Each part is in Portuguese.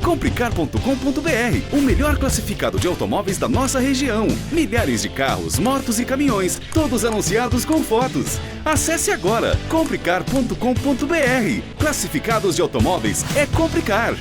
Comprecar.com.br, o melhor classificado de automóveis da nossa região. Milhares de carros, motos e caminhões, todos anunciados com fotos. Acesse agora comprecar.com.br. Classificados de automóveis é Comprecar.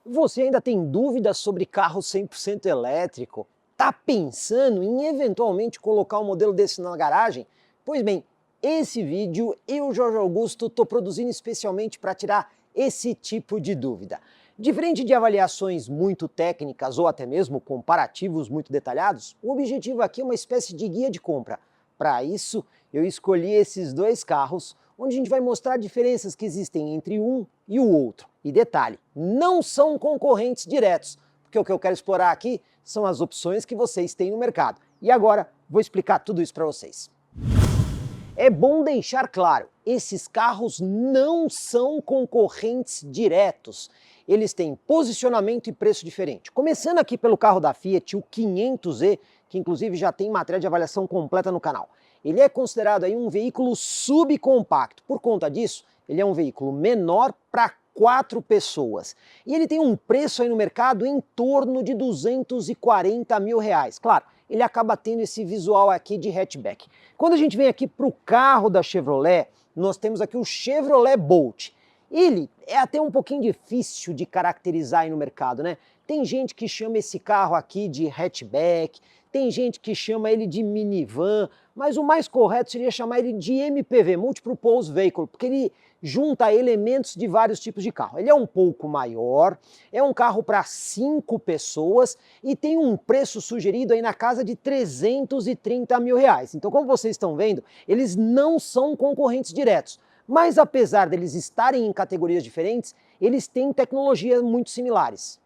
Você ainda tem dúvidas sobre carro 100% elétrico? Tá pensando em eventualmente colocar um modelo desse na garagem? Pois bem, esse vídeo eu, Jorge Augusto, estou produzindo especialmente para tirar esse tipo de dúvida. Diferente de avaliações muito técnicas ou até mesmo comparativos muito detalhados, o objetivo aqui é uma espécie de guia de compra. Para isso, eu escolhi esses dois carros, onde a gente vai mostrar diferenças que existem entre um e o outro. E detalhe, não são concorrentes diretos, porque o que eu quero explorar aqui são as opções que vocês têm no mercado. E agora, vou explicar tudo isso para vocês. É bom deixar claro, esses carros não são concorrentes diretos. Eles têm posicionamento e preço diferente. Começando aqui pelo carro da Fiat, o 500e, que inclusive já tem matéria de avaliação completa no canal. Ele é considerado aí um veículo subcompacto. Por conta disso, ele é um veículo menor para 4 pessoas. E ele tem um preço aí no mercado em torno de R$240 mil. Claro, ele acaba tendo esse visual aqui de hatchback. Quando a gente vem aqui para o carro da Chevrolet, nós temos aqui o Chevrolet Bolt. Ele é até um pouquinho difícil de caracterizar aí no mercado, né? Tem gente que chama esse carro aqui de hatchback, tem gente que chama ele de minivan, mas o mais correto seria chamar ele de MPV, Multiple Purpose Vehicle, porque ele junta elementos de vários tipos de carro. Ele é um pouco maior, é um carro para 5 pessoas e tem um preço sugerido aí na casa de R$330 mil. Então, como vocês estão vendo, eles não são concorrentes diretos. Mas apesar deles estarem em categorias diferentes, eles têm tecnologias muito similares.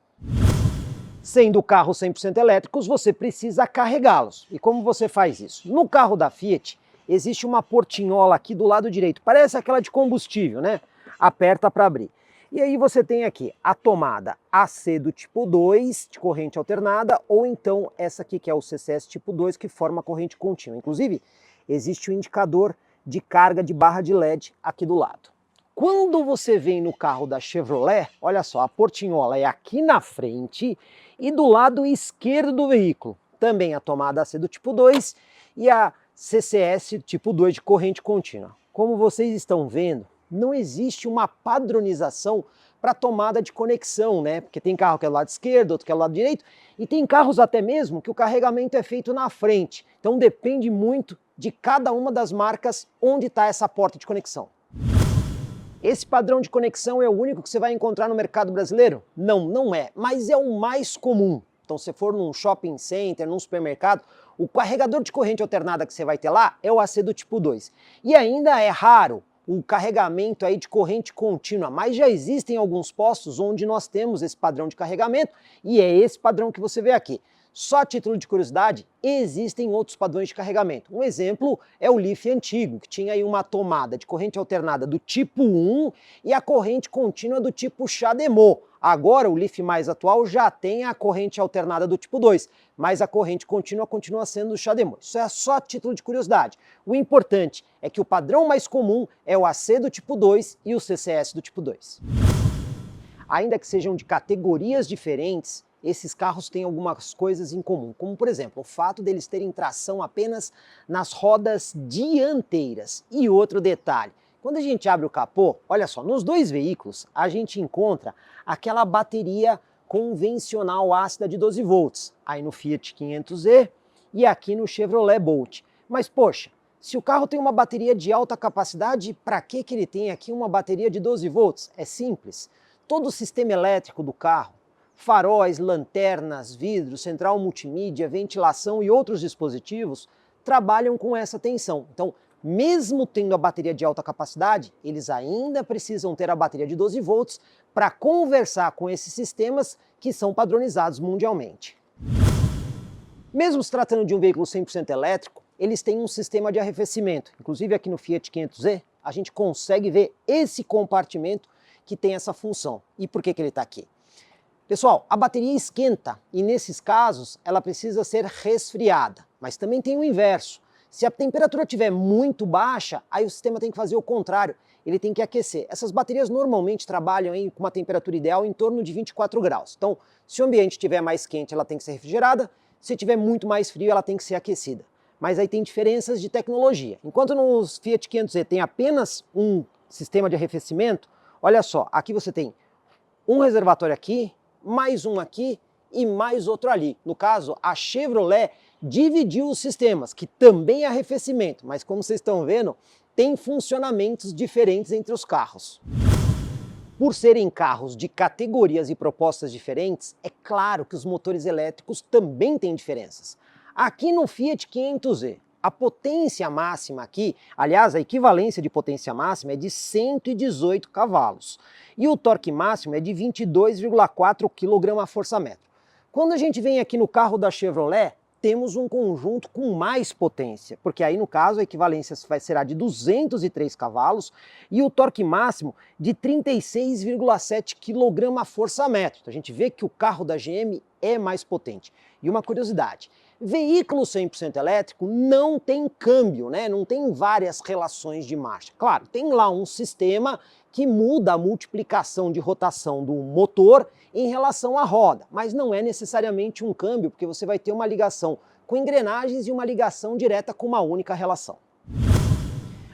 Sendo carros 100% elétricos, você precisa carregá-los. E como você faz isso? No carro da Fiat, existe uma portinhola aqui do lado direito, parece aquela de combustível, né? Aperta para abrir. E aí você tem aqui a tomada AC do tipo 2, de corrente alternada, ou então essa aqui que é o CCS tipo 2, que forma corrente contínua. Inclusive, existe um indicador de carga de barra de LED aqui do lado. Quando você vem no carro da Chevrolet, olha só, a portinhola é aqui na frente e do lado esquerdo do veículo. Também a tomada AC do tipo 2 e a CCS tipo 2 de corrente contínua. Como vocês estão vendo, não existe uma padronização para tomada de conexão, né? Porque tem carro que é do lado esquerdo, outro que é do lado direito, e tem carros até mesmo que o carregamento é feito na frente. Então depende muito de cada uma das marcas onde está essa porta de conexão. Esse padrão de conexão é o único que você vai encontrar no mercado brasileiro? Não, não é, mas é o mais comum. Então se for num shopping center, num supermercado, o carregador de corrente alternada que você vai ter lá é o AC do tipo 2. E ainda é raro o carregamento aí de corrente contínua, mas já existem alguns postos onde nós temos esse padrão de carregamento e é esse padrão que você vê aqui. Só a título de curiosidade, existem outros padrões de carregamento. Um exemplo é o Leaf antigo, que tinha aí uma tomada de corrente alternada do tipo 1 e a corrente contínua do tipo CHAdeMO. Agora o Leaf mais atual já tem a corrente alternada do tipo 2, mas a corrente contínua continua sendo do CHAdeMO. Isso é só a título de curiosidade. O importante é que o padrão mais comum é o AC do tipo 2 e o CCS do tipo 2. Ainda que sejam de categorias diferentes, esses carros têm algumas coisas em comum, como por exemplo, o fato deles terem tração apenas nas rodas dianteiras. E outro detalhe, quando a gente abre o capô, olha só, nos dois veículos a gente encontra aquela bateria convencional ácida de 12 volts, aí no Fiat 500e e aqui no Chevrolet Bolt. Mas poxa, se o carro tem uma bateria de alta capacidade, para que ele tem aqui uma bateria de 12 volts? É simples, todo o sistema elétrico do carro, faróis, lanternas, vidros, central multimídia, ventilação e outros dispositivos trabalham com essa tensão. Então, mesmo tendo a bateria de alta capacidade, eles ainda precisam ter a bateria de 12 volts para conversar com esses sistemas que são padronizados mundialmente. Mesmo se tratando de um veículo 100% elétrico, eles têm um sistema de arrefecimento. Inclusive aqui no Fiat 500e, a gente consegue ver esse compartimento que tem essa função. E por que ele está aqui? Pessoal, a bateria esquenta e nesses casos ela precisa ser resfriada, mas também tem o inverso. Se a temperatura estiver muito baixa, aí o sistema tem que fazer o contrário. ele tem que aquecer. Essas baterias normalmente trabalham aí com uma temperatura ideal em torno de 24 graus. Então, se o ambiente estiver mais quente, ela tem que ser refrigerada. Se estiver muito mais frio, ela tem que ser aquecida. Mas aí tem diferenças de tecnologia. Enquanto nos Fiat 500e tem apenas um sistema de arrefecimento, olha só, aqui você tem um reservatório aqui, mais um aqui e mais outro ali. No caso, a Chevrolet dividiu os sistemas, que também é arrefecimento, mas como vocês estão vendo, tem funcionamentos diferentes entre os carros. Por serem carros de categorias e propostas diferentes, é claro que os motores elétricos também têm diferenças. Aqui no Fiat 500e, a potência máxima aqui, aliás, a equivalência de potência máxima é de 118 cavalos. E o torque máximo é de 22,4 kgfm. Quando a gente vem aqui no carro da Chevrolet, temos um conjunto com mais potência, porque aí no caso a equivalência será de 203 cavalos e o torque máximo de 36,7 kgfm. Então a gente vê que o carro da GM é mais potente. E uma curiosidade, veículo 100% elétrico não tem câmbio, né? Não tem várias relações de marcha. Claro, tem lá um sistema que muda a multiplicação de rotação do motor em relação à roda, mas não é necessariamente um câmbio, porque você vai ter uma ligação com engrenagens e uma ligação direta com uma única relação.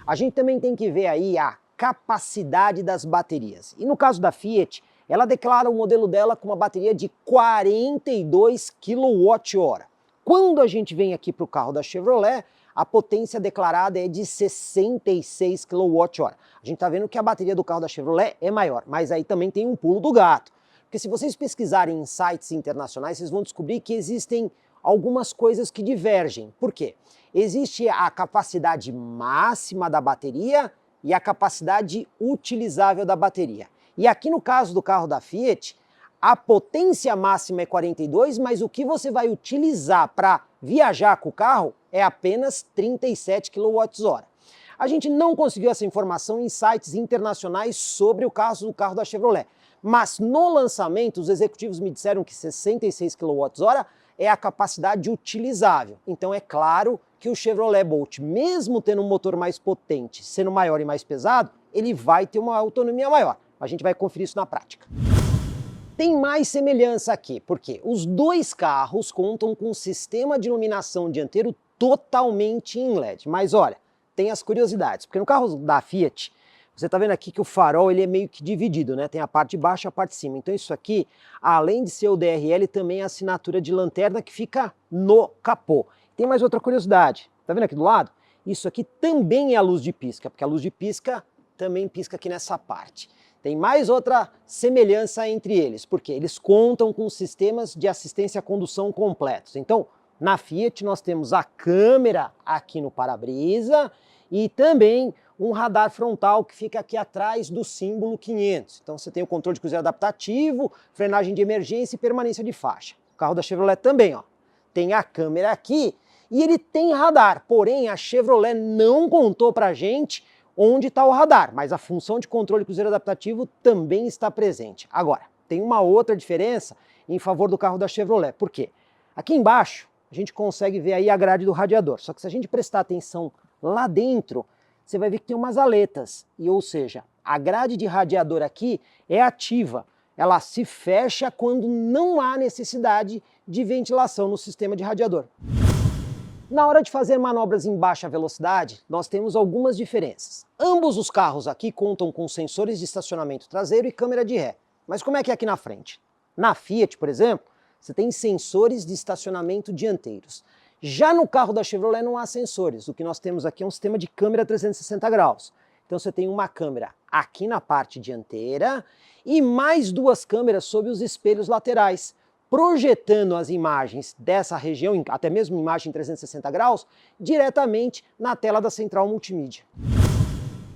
A gente também tem que ver aí a capacidade das baterias. E no caso da Fiat, ela declara o modelo dela com uma bateria de 42 kWh. Quando a gente vem aqui para o carro da Chevrolet, a potência declarada é de 66 kWh. A gente está vendo que a bateria do carro da Chevrolet é maior, mas aí também tem um pulo do gato. Porque se vocês pesquisarem em sites internacionais, vocês vão descobrir que existem algumas coisas que divergem. Por quê? Existe a capacidade máxima da bateria e a capacidade utilizável da bateria. E aqui no caso do carro da Fiat, a potência máxima é 42, mas o que você vai utilizar para viajar com o carro é apenas 37 kWh. A gente não conseguiu essa informação em sites internacionais sobre o caso do carro da Chevrolet, mas no lançamento os executivos me disseram que 66 kWh é a capacidade utilizável. Então é claro que o Chevrolet Bolt, mesmo tendo um motor mais potente, sendo maior e mais pesado, ele vai ter uma autonomia maior. A gente vai conferir isso na prática. Tem mais semelhança aqui, porque os dois carros contam com um sistema de iluminação dianteiro totalmente em LED. Mas olha, tem as curiosidades, porque no carro da Fiat, você está vendo aqui que o farol ele é meio que dividido, né? Tem a parte de baixo e a parte de cima. Então isso aqui, além de ser o DRL, também é a assinatura de lanterna que fica no capô. Tem mais outra curiosidade, tá vendo aqui do lado? Isso aqui também é a luz de pisca, porque a luz de pisca também pisca aqui nessa parte. Tem mais outra semelhança entre eles, porque eles contam com sistemas de assistência à condução completos. Então, na Fiat nós temos a câmera aqui no para-brisa e também um radar frontal que fica aqui atrás do símbolo 500. Então você tem o controle de cruzeiro adaptativo, frenagem de emergência e permanência de faixa. O carro da Chevrolet também, ó, tem a câmera aqui e ele tem radar, porém a Chevrolet não contou pra gente onde está o radar, mas a função de controle de cruzeiro adaptativo também está presente. Agora, tem uma outra diferença em favor do carro da Chevrolet. Por quê? Aqui embaixo a gente consegue ver aí a grade do radiador, só que se a gente prestar atenção lá dentro, você vai ver que tem umas aletas, ou seja, a grade de radiador aqui é ativa, ela se fecha quando não há necessidade de ventilação no sistema de radiador. Na hora de fazer manobras em baixa velocidade, nós temos algumas diferenças. Ambos os carros aqui contam com sensores de estacionamento traseiro e câmera de ré. Mas como é que é aqui na frente? Na Fiat, por exemplo, você tem sensores de estacionamento dianteiros. Já no carro da Chevrolet não há sensores. O que nós temos aqui é um sistema de câmera 360 graus. Então você tem uma câmera aqui na parte dianteira e mais duas câmeras sob os espelhos laterais, projetando as imagens dessa região, até mesmo imagem 360 graus, diretamente na tela da central multimídia.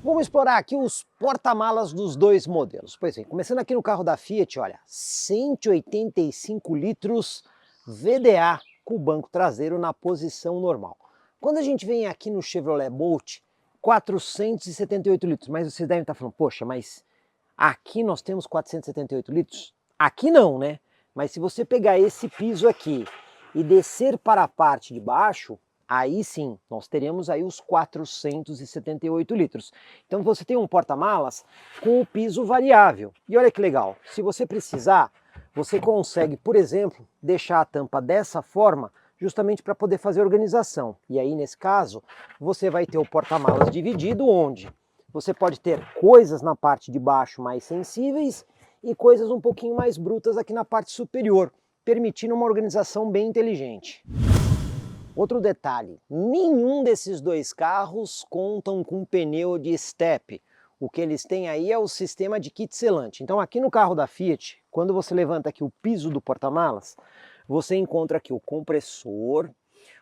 Vamos explorar aqui os porta-malas dos dois modelos. Pois bem, começando aqui no carro da Fiat, olha, 185 litros VDA com o banco traseiro na posição normal. Quando a gente vem aqui no Chevrolet Bolt, 478 litros, mas vocês devem estar falando, poxa, mas aqui nós temos 478 litros? Aqui não, né? Mas se você pegar esse piso aqui e descer para a parte de baixo, aí sim, nós teremos aí os 478 litros. Então você tem um porta-malas com o piso variável. E olha que legal, se você precisar, você consegue, por exemplo, deixar a tampa dessa forma, justamente para poder fazer organização. E aí, nesse caso, você vai ter o porta-malas dividido, onde você pode ter coisas na parte de baixo mais sensíveis e coisas um pouquinho mais brutas aqui na parte superior, permitindo uma organização bem inteligente. Outro detalhe, nenhum desses dois carros contam com pneu de step. O que eles têm aí é o sistema de kit selante. Então aqui no carro da Fiat, quando você levanta aqui o piso do porta-malas, você encontra aqui o compressor,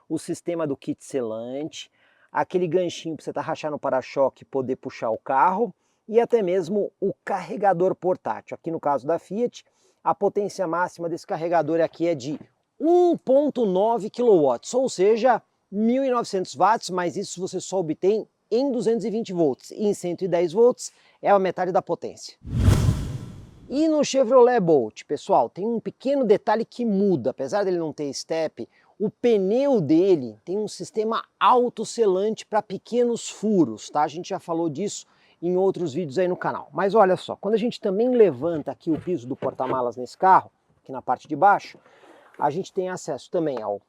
o sistema do kit selante, aquele ganchinho para você rachar no para-choque e poder puxar o carro, e até mesmo o carregador portátil. Aqui no caso da Fiat, a potência máxima desse carregador aqui é de 1.9 kW, ou seja, 1.900 watts, mas isso você só obtém em 220 volts. E em 110 volts é a metade da potência. E no Chevrolet Bolt, pessoal, tem um pequeno detalhe que muda. Apesar dele não ter step, o pneu dele tem um sistema autoselante para pequenos furos, tá? A gente já falou disso em outros vídeos aí no canal. Mas olha só, quando a gente também levanta aqui o piso do porta-malas nesse carro, aqui na parte de baixo, a gente tem acesso também ao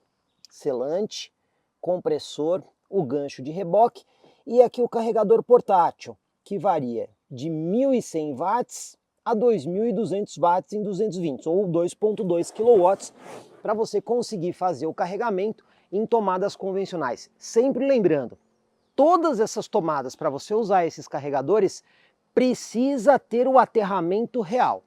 selante, compressor, o gancho de reboque e aqui o carregador portátil, que varia de 1.100 watts a 2.200 watts em 220, ou 2.2 kW, para você conseguir fazer o carregamento em tomadas convencionais. Sempre lembrando, todas essas tomadas, para você usar esses carregadores, precisa ter o aterramento real.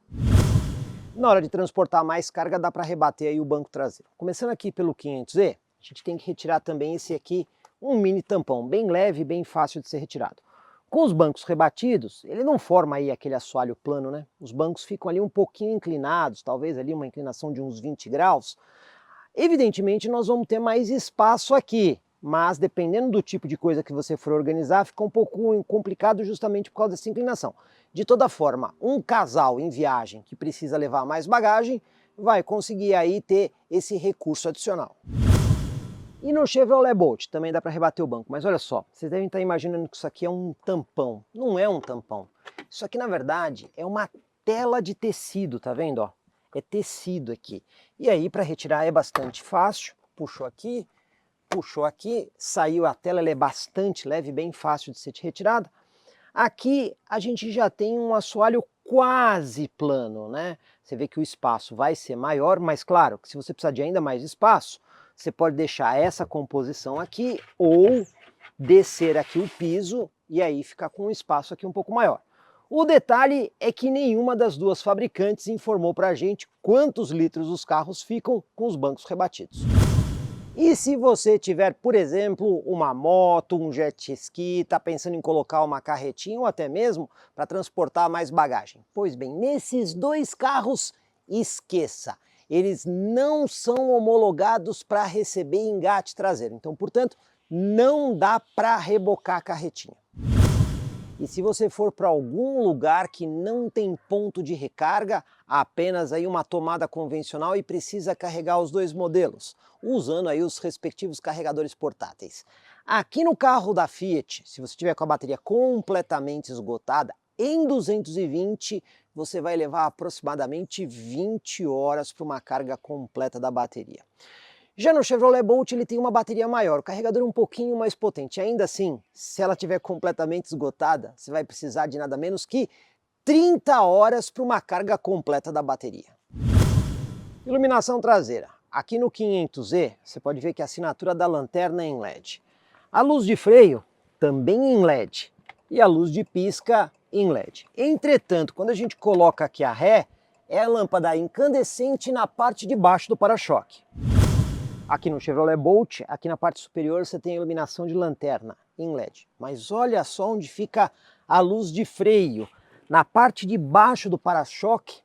Na hora de transportar mais carga, dá para rebater aí o banco traseiro. Começando aqui pelo 500e, a gente tem que retirar também esse aqui, um mini tampão, bem leve, bem fácil de ser retirado. Com os bancos rebatidos, ele não forma aí aquele assoalho plano, né? Os bancos ficam ali um pouquinho inclinados, talvez ali uma inclinação de uns 20 graus. Evidentemente nós vamos ter mais espaço aqui, mas dependendo do tipo de coisa que você for organizar, fica um pouco complicado justamente por causa dessa inclinação. De toda forma, um casal em viagem que precisa levar mais bagagem, vai conseguir aí ter esse recurso adicional. E no Chevrolet Bolt também dá para rebater o banco, mas olha só, vocês devem estar imaginando que isso aqui é um tampão. Não é um tampão. Isso aqui na verdade é uma tela de tecido, tá vendo? Ó? É tecido aqui. E aí para retirar é bastante fácil, puxou aqui, saiu a tela, ela é bastante leve, bem fácil de ser retirada. Aqui a gente já tem um assoalho quase plano, né? Você vê que o espaço vai ser maior, mas claro que se você precisar de ainda mais espaço, você pode deixar essa composição aqui ou descer aqui o piso e aí ficar com um espaço aqui um pouco maior. O detalhe é que nenhuma das duas fabricantes informou para a gente quantos litros os carros ficam com os bancos rebatidos. E se você tiver, por exemplo, uma moto, um jet ski, está pensando em colocar uma carretinha ou até mesmo para transportar mais bagagem? Pois bem, nesses dois carros, esqueça. Eles não são homologados para receber engate traseiro. Então, portanto, não dá para rebocar a carretinha. E se você for para algum lugar que não tem ponto de recarga, há apenas aí uma tomada convencional e precisa carregar os dois modelos, usando aí os respectivos carregadores portáteis. Aqui no carro da Fiat, se você tiver com a bateria completamente esgotada, em 220 você vai levar aproximadamente 20 horas para uma carga completa da bateria. Já no Chevrolet Bolt ele tem uma bateria maior, o carregador um pouquinho mais potente. Ainda assim, se ela estiver completamente esgotada, você vai precisar de nada menos que 30 horas para uma carga completa da bateria. Iluminação traseira. Aqui no 500e, você pode ver que a assinatura da lanterna é em LED. A luz de freio também em LED. E a luz de pisca em LED. Entretanto, quando a gente coloca aqui a ré, é a lâmpada incandescente na parte de baixo do para-choque. Aqui no Chevrolet Bolt, aqui na parte superior você tem a iluminação de lanterna em LED. Mas olha só onde fica a luz de freio, na parte de baixo do para-choque.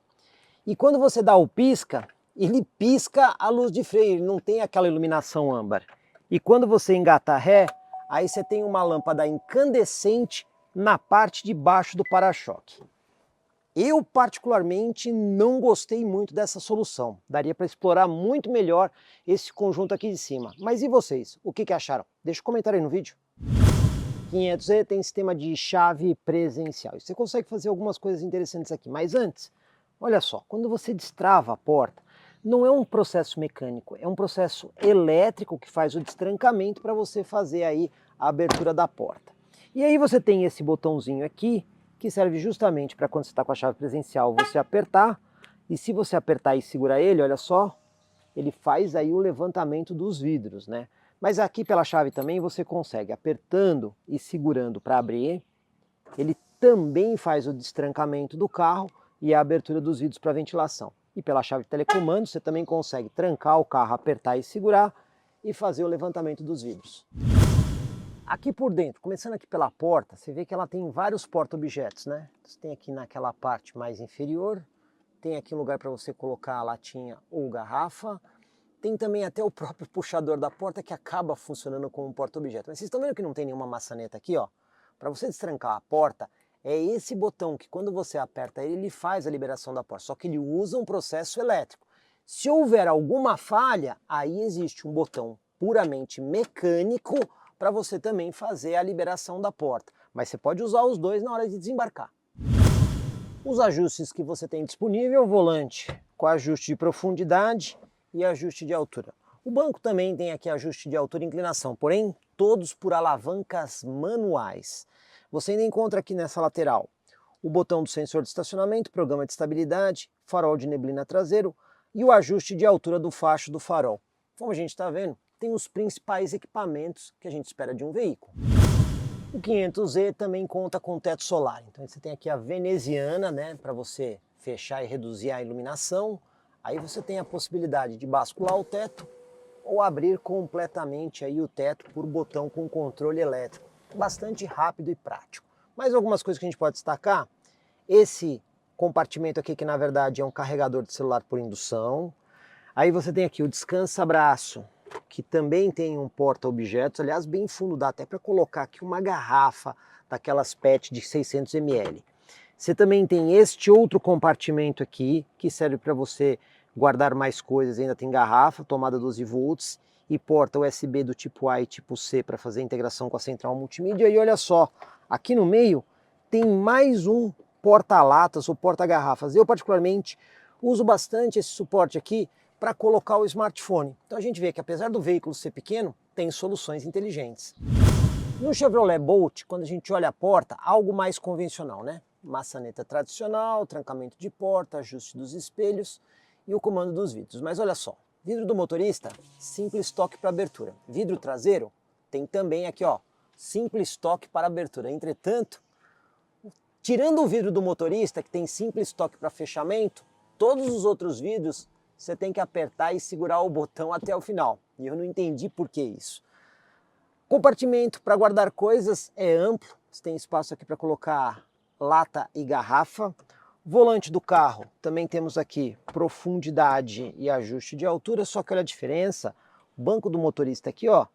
E quando você dá o pisca, ele pisca a luz de freio, ele não tem aquela iluminação âmbar. E quando você engata a ré, aí você tem uma lâmpada incandescente na parte de baixo do para-choque. Eu particularmente não gostei muito dessa solução. Daria para explorar muito melhor esse conjunto aqui de cima. Mas e vocês? O que acharam? Deixa um comentário aí no vídeo. 500E tem sistema de chave presencial. E você consegue fazer algumas coisas interessantes aqui. Mas antes, olha só, quando você destrava a porta, não é um processo mecânico, é um processo elétrico que faz o destrancamento para você fazer aí a abertura da porta. E aí você tem esse botãozinho aqui, que serve justamente para quando você está com a chave presencial você apertar, e se você apertar e segurar ele, olha só, ele faz aí o levantamento dos vidros, né? Mas aqui pela chave também você consegue, apertando e segurando para abrir, ele também faz o destrancamento do carro e a abertura dos vidros para ventilação. E pela chave de telecomando você também consegue trancar o carro, apertar e segurar e fazer o levantamento dos vidros. Aqui por dentro, começando aqui pela porta, você vê que ela tem vários porta-objetos, né? Você tem aqui naquela parte mais inferior, tem aqui um lugar para você colocar a latinha ou garrafa, tem também até o próprio puxador da porta que acaba funcionando como um porta-objeto. Mas vocês estão vendo que não tem nenhuma maçaneta aqui, ó? Para você destrancar a porta, é esse botão que quando você aperta ele, ele faz a liberação da porta, só que ele usa um processo elétrico. Se houver alguma falha, aí existe um botão puramente mecânico para você também fazer a liberação da porta. Mas você pode usar os dois na hora de desembarcar. Os ajustes que você tem disponível, o volante com ajuste de profundidade e ajuste de altura. O banco também tem aqui ajuste de altura e inclinação, porém todos por alavancas manuais. Você ainda encontra aqui nessa lateral o botão do sensor de estacionamento, programa de estabilidade, farol de neblina traseiro e o ajuste de altura do facho do farol. Como a gente está vendo, tem os principais equipamentos que a gente espera de um veículo. O 500E também conta com teto solar, então você tem aqui a veneziana, né, para você fechar e reduzir a iluminação. Aí você tem a possibilidade de bascular o teto ou abrir completamente aí o teto por botão com controle elétrico. Bastante rápido e prático. Mais algumas coisas que a gente pode destacar: esse compartimento aqui que na verdade é um carregador de celular por indução. Aí você tem aqui o descansa-braço, que também tem um porta-objetos, aliás bem fundo, dá até para colocar aqui uma garrafa daquelas PET de 600 ml. Você também tem este outro compartimento aqui, que serve para você guardar mais coisas, ainda tem garrafa, tomada 12 volts e porta USB do tipo A e tipo C para fazer a integração com a central multimídia. E olha só, aqui no meio tem mais um porta-latas ou porta-garrafas. Eu particularmente uso bastante esse suporte aqui para colocar o smartphone. Então a gente vê que apesar do veículo ser pequeno, tem soluções inteligentes. No Chevrolet Bolt, quando a gente olha a porta, algo mais convencional, né? Maçaneta tradicional, trancamento de porta, ajuste dos espelhos e o comando dos vidros. Mas olha só, vidro do motorista, simples toque para abertura. Vidro traseiro tem também aqui, ó, simples toque para abertura. Entretanto, tirando o vidro do motorista, que tem simples toque para fechamento, todos os outros vidros você tem que apertar e segurar o botão até o final. E eu não entendi por que isso. Compartimento para guardar coisas é amplo, você tem espaço aqui para colocar lata e garrafa. Volante do carro, também temos aqui profundidade e ajuste de altura, só que olha a diferença, o banco do motorista aqui, ó,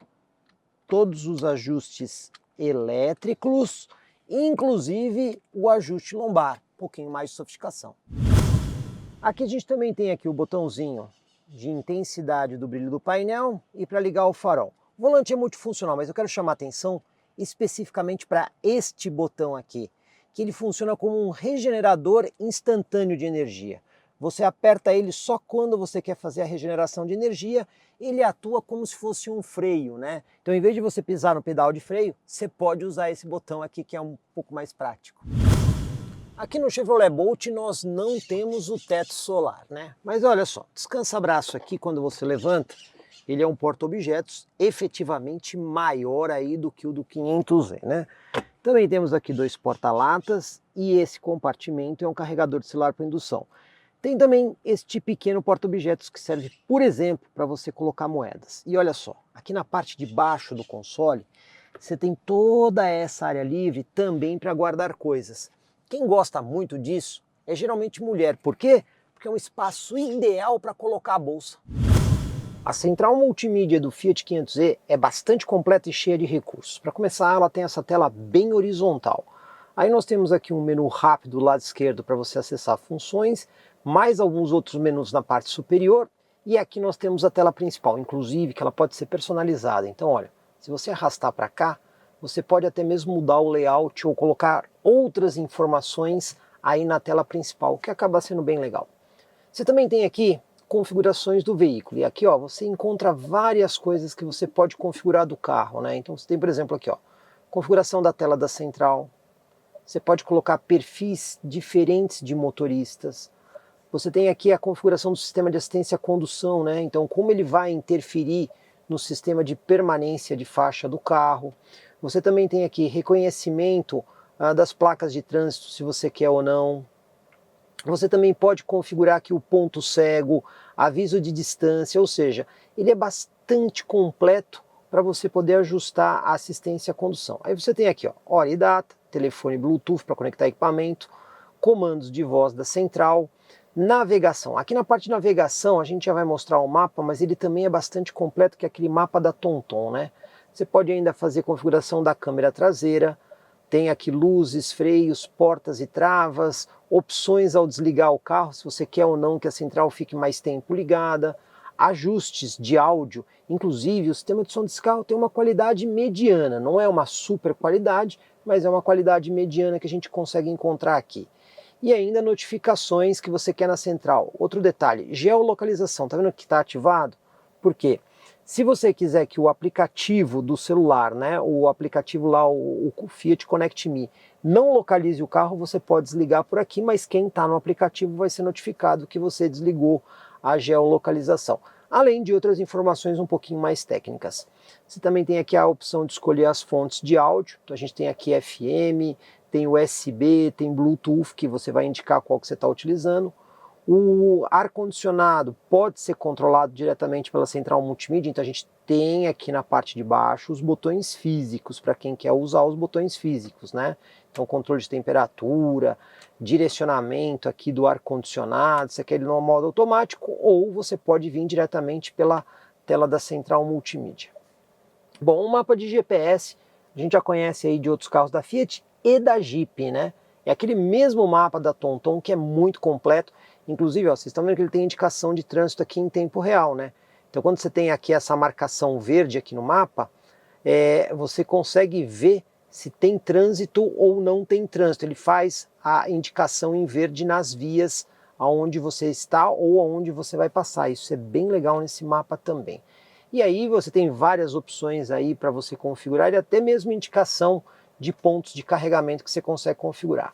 todos os ajustes elétricos, inclusive o ajuste lombar, um pouquinho mais de sofisticação. Aqui a gente também tem aqui o botãozinho de intensidade do brilho do painel e para ligar o farol. O volante é multifuncional, mas eu quero chamar a atenção especificamente para este botão aqui, que ele funciona como um regenerador instantâneo de energia. Você aperta ele só quando você quer fazer a regeneração de energia, ele atua como se fosse um freio, né? Então, em vez de você pisar no pedal de freio, você pode usar esse botão aqui que é um pouco mais prático. Aqui no Chevrolet Bolt nós não temos o teto solar, né? Mas olha só, descansa-braço aqui quando você levanta, ele é um porta-objetos efetivamente maior aí do que o do 500E, né? Também temos aqui dois porta-latas e esse compartimento é um carregador de celular para indução. Tem também este pequeno porta-objetos que serve, por exemplo, para você colocar moedas. E olha só, aqui na parte de baixo do console, você tem toda essa área livre também para guardar coisas. Quem gosta muito disso é geralmente mulher. Por quê? Porque é um espaço ideal para colocar a bolsa. A central multimídia do Fiat 500e é bastante completa e cheia de recursos. Para começar, ela tem essa tela bem horizontal. Aí nós temos aqui um menu rápido do lado esquerdo para você acessar funções, mais alguns outros menus na parte superior, e aqui nós temos a tela principal, inclusive que ela pode ser personalizada. Então olha, se você arrastar para cá, você pode até mesmo mudar o layout ou colocar outras informações aí na tela principal, o que acaba sendo bem legal. Você também tem aqui configurações do veículo, e aqui ó, você encontra várias coisas que você pode configurar do carro, né? Então você tem, por exemplo, aqui ó, configuração da tela da central, você pode colocar perfis diferentes de motoristas, você tem aqui a configuração do sistema de assistência à condução, né? Então como ele vai interferir no sistema de permanência de faixa do carro. Você também tem aqui reconhecimento das placas de trânsito, se você quer ou não. Você também pode configurar aqui o ponto cego, aviso de distância, ou seja, ele é bastante completo para você poder ajustar a assistência à condução. Aí você tem aqui ó, hora e data, telefone Bluetooth para conectar equipamento, comandos de voz da central, navegação. Aqui na parte de navegação a gente já vai mostrar o mapa, mas ele também é bastante completo, que é aquele mapa da TomTom, né? Você pode ainda fazer configuração da câmera traseira, tem aqui luzes, freios, portas e travas, opções ao desligar o carro, se você quer ou não que a central fique mais tempo ligada, ajustes de áudio, inclusive o sistema de som desse carro tem uma qualidade mediana, não é uma super qualidade, mas é uma qualidade mediana que a gente consegue encontrar aqui. E ainda notificações que você quer na central. Outro detalhe, geolocalização, tá vendo que está ativado? Por quê? Se você quiser que o aplicativo do celular, né, o aplicativo lá, o Fiat Connect Me, não localize o carro, você pode desligar por aqui, mas quem está no aplicativo vai ser notificado que você desligou a geolocalização. Além de outras informações um pouquinho mais técnicas. Você também tem aqui a opção de escolher as fontes de áudio, então a gente tem aqui FM, tem USB, tem Bluetooth, que você vai indicar qual que você está utilizando. O ar-condicionado pode ser controlado diretamente pela central multimídia, então a gente tem aqui na parte de baixo os botões físicos, para quem quer usar os botões físicos, né? Então controle de temperatura, direcionamento aqui do ar-condicionado, você quer ele no modo automático, ou você pode vir diretamente pela tela da central multimídia. Bom, o mapa de GPS, a gente já conhece aí de outros carros da Fiat e da Jeep, né? É aquele mesmo mapa da TomTom que é muito completo. Inclusive, ó, vocês estão vendo que ele tem indicação de trânsito aqui em tempo real, né? Então quando você tem aqui essa marcação verde aqui no mapa, você consegue ver se tem trânsito ou não tem trânsito. Ele faz a indicação em verde nas vias aonde você está ou aonde você vai passar. Isso é bem legal nesse mapa também. E aí você tem várias opções aí para você configurar e até mesmo indicação de pontos de carregamento que você consegue configurar.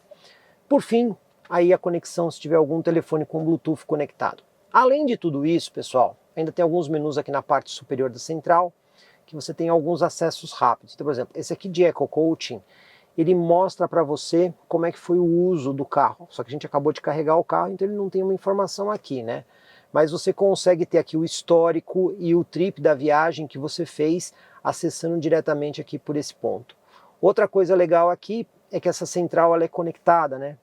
Por fim, aí a conexão se tiver algum telefone com Bluetooth conectado. Além de tudo isso, pessoal, ainda tem alguns menus aqui na parte superior da central, que você tem alguns acessos rápidos. Então, por exemplo, esse aqui de Eco Coaching, ele mostra para você como é que foi o uso do carro. Só que a gente acabou de carregar o carro, então ele não tem uma informação aqui, né? Mas você consegue ter aqui o histórico e o trip da viagem que você fez, acessando diretamente aqui por esse ponto. Outra coisa legal aqui é que essa central ela é conectada, né?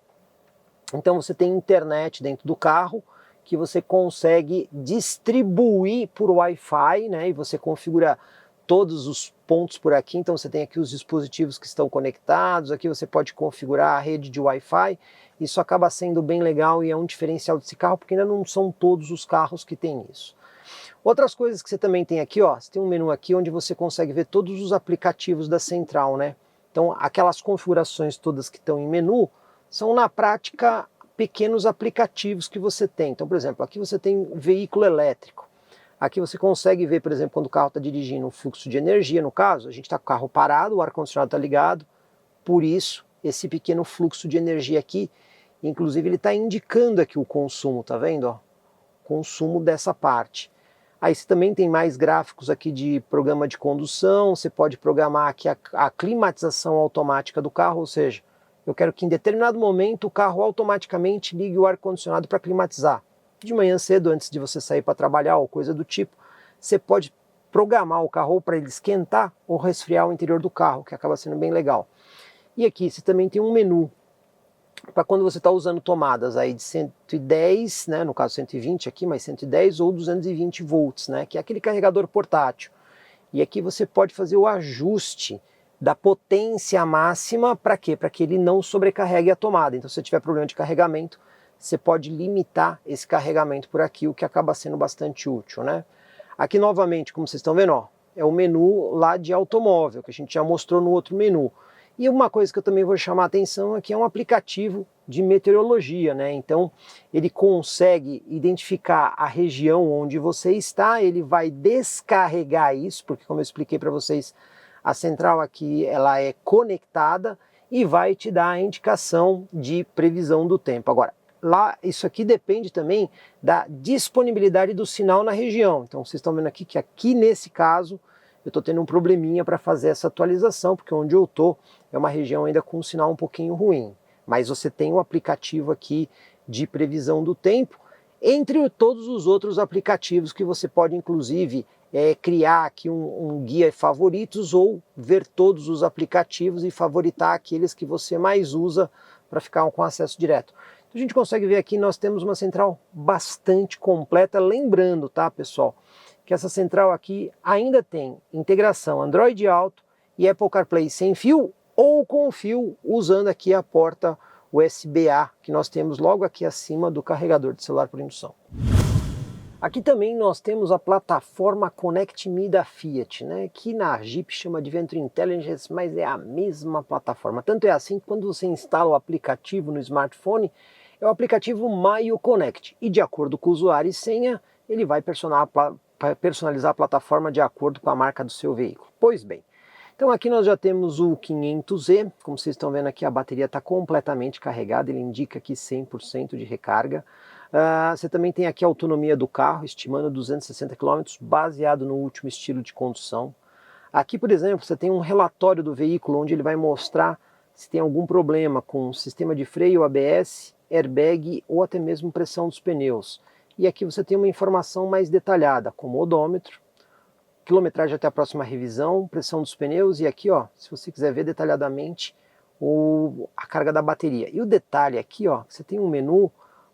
Então você tem internet dentro do carro que você consegue distribuir por Wi-Fi, né? E você configura todos os pontos por aqui. Então você tem aqui os dispositivos que estão conectados, aqui você pode configurar a rede de Wi-Fi. Isso acaba sendo bem legal e é um diferencial desse carro, porque ainda não são todos os carros que têm isso. Outras coisas que você também tem aqui, ó, você tem um menu aqui onde você consegue ver todos os aplicativos da central, né? Então aquelas configurações todas que estão em menu são na prática pequenos aplicativos que você tem. Então, por exemplo, aqui você tem veículo elétrico. Aqui você consegue ver, por exemplo, quando o carro está dirigindo o fluxo de energia, no caso, a gente está com o carro parado, o ar-condicionado está ligado, por isso esse pequeno fluxo de energia aqui, inclusive ele está indicando aqui o consumo, tá vendo? Ó? Consumo dessa parte. Aí você também tem mais gráficos aqui de programa de condução, você pode programar aqui a climatização automática do carro, ou seja, eu quero que em determinado momento o carro automaticamente ligue o ar-condicionado para climatizar. De manhã cedo, antes de você sair para trabalhar ou coisa do tipo, você pode programar o carro para ele esquentar ou resfriar o interior do carro, que acaba sendo bem legal. E aqui você também tem um menu para quando você está usando tomadas aí de 110, né, no caso 120 aqui, mas 110 ou 220 volts, né, que é aquele carregador portátil. E aqui você pode fazer o ajuste da potência máxima, para quê? Para que ele não sobrecarregue a tomada. Então, se você tiver problema de carregamento, você pode limitar esse carregamento por aqui, o que acaba sendo bastante útil, né? Aqui novamente, como vocês estão vendo, ó, é o menu lá de automóvel, que a gente já mostrou no outro menu. E uma coisa que eu também vou chamar a atenção é que é um aplicativo de meteorologia, né? Então ele consegue identificar a região onde você está, ele vai descarregar isso, porque como eu expliquei para vocês, a central aqui ela é conectada e vai te dar a indicação de previsão do tempo. Agora, lá, isso aqui depende também da disponibilidade do sinal na região. Então vocês estão vendo aqui que aqui nesse caso eu estou tendo um probleminha para fazer essa atualização, porque onde eu estou é uma região ainda com um sinal um pouquinho ruim. Mas você tem o aplicativo aqui de previsão do tempo, entre todos os outros aplicativos que você pode inclusive criar aqui um guia favoritos ou ver todos os aplicativos e favoritar aqueles que você mais usa para ficar com acesso direto. A gente consegue ver aqui, nós temos uma central bastante completa, lembrando, tá, pessoal, que essa central aqui ainda tem integração Android Auto e Apple CarPlay sem fio ou com fio, usando aqui a porta USB-A, que nós temos logo aqui acima do carregador de celular por indução. Aqui também nós temos a plataforma Connect Me da Fiat, né, que na Jeep chama de Venture Intelligence, mas é a mesma plataforma. Tanto é assim que quando você instala o aplicativo no smartphone, é o aplicativo Maio Connect, e de acordo com o usuário e senha, ele vai personalizar a plataforma de acordo com a marca do seu veículo. Pois bem, então aqui nós já temos o 500E, como vocês estão vendo aqui a bateria está completamente carregada, ele indica aqui 100% de recarga. Você também tem aqui a autonomia do carro, estimando 260 km, baseado no último estilo de condução. Aqui, por exemplo, você tem um relatório do veículo, onde ele vai mostrar se tem algum problema com o sistema de freio, ABS, airbag ou até mesmo pressão dos pneus. E aqui você tem uma informação mais detalhada, como odômetro, quilometragem até a próxima revisão, pressão dos pneus e aqui, ó, se você quiser ver detalhadamente a carga da bateria. E o detalhe aqui, ó, você tem um menu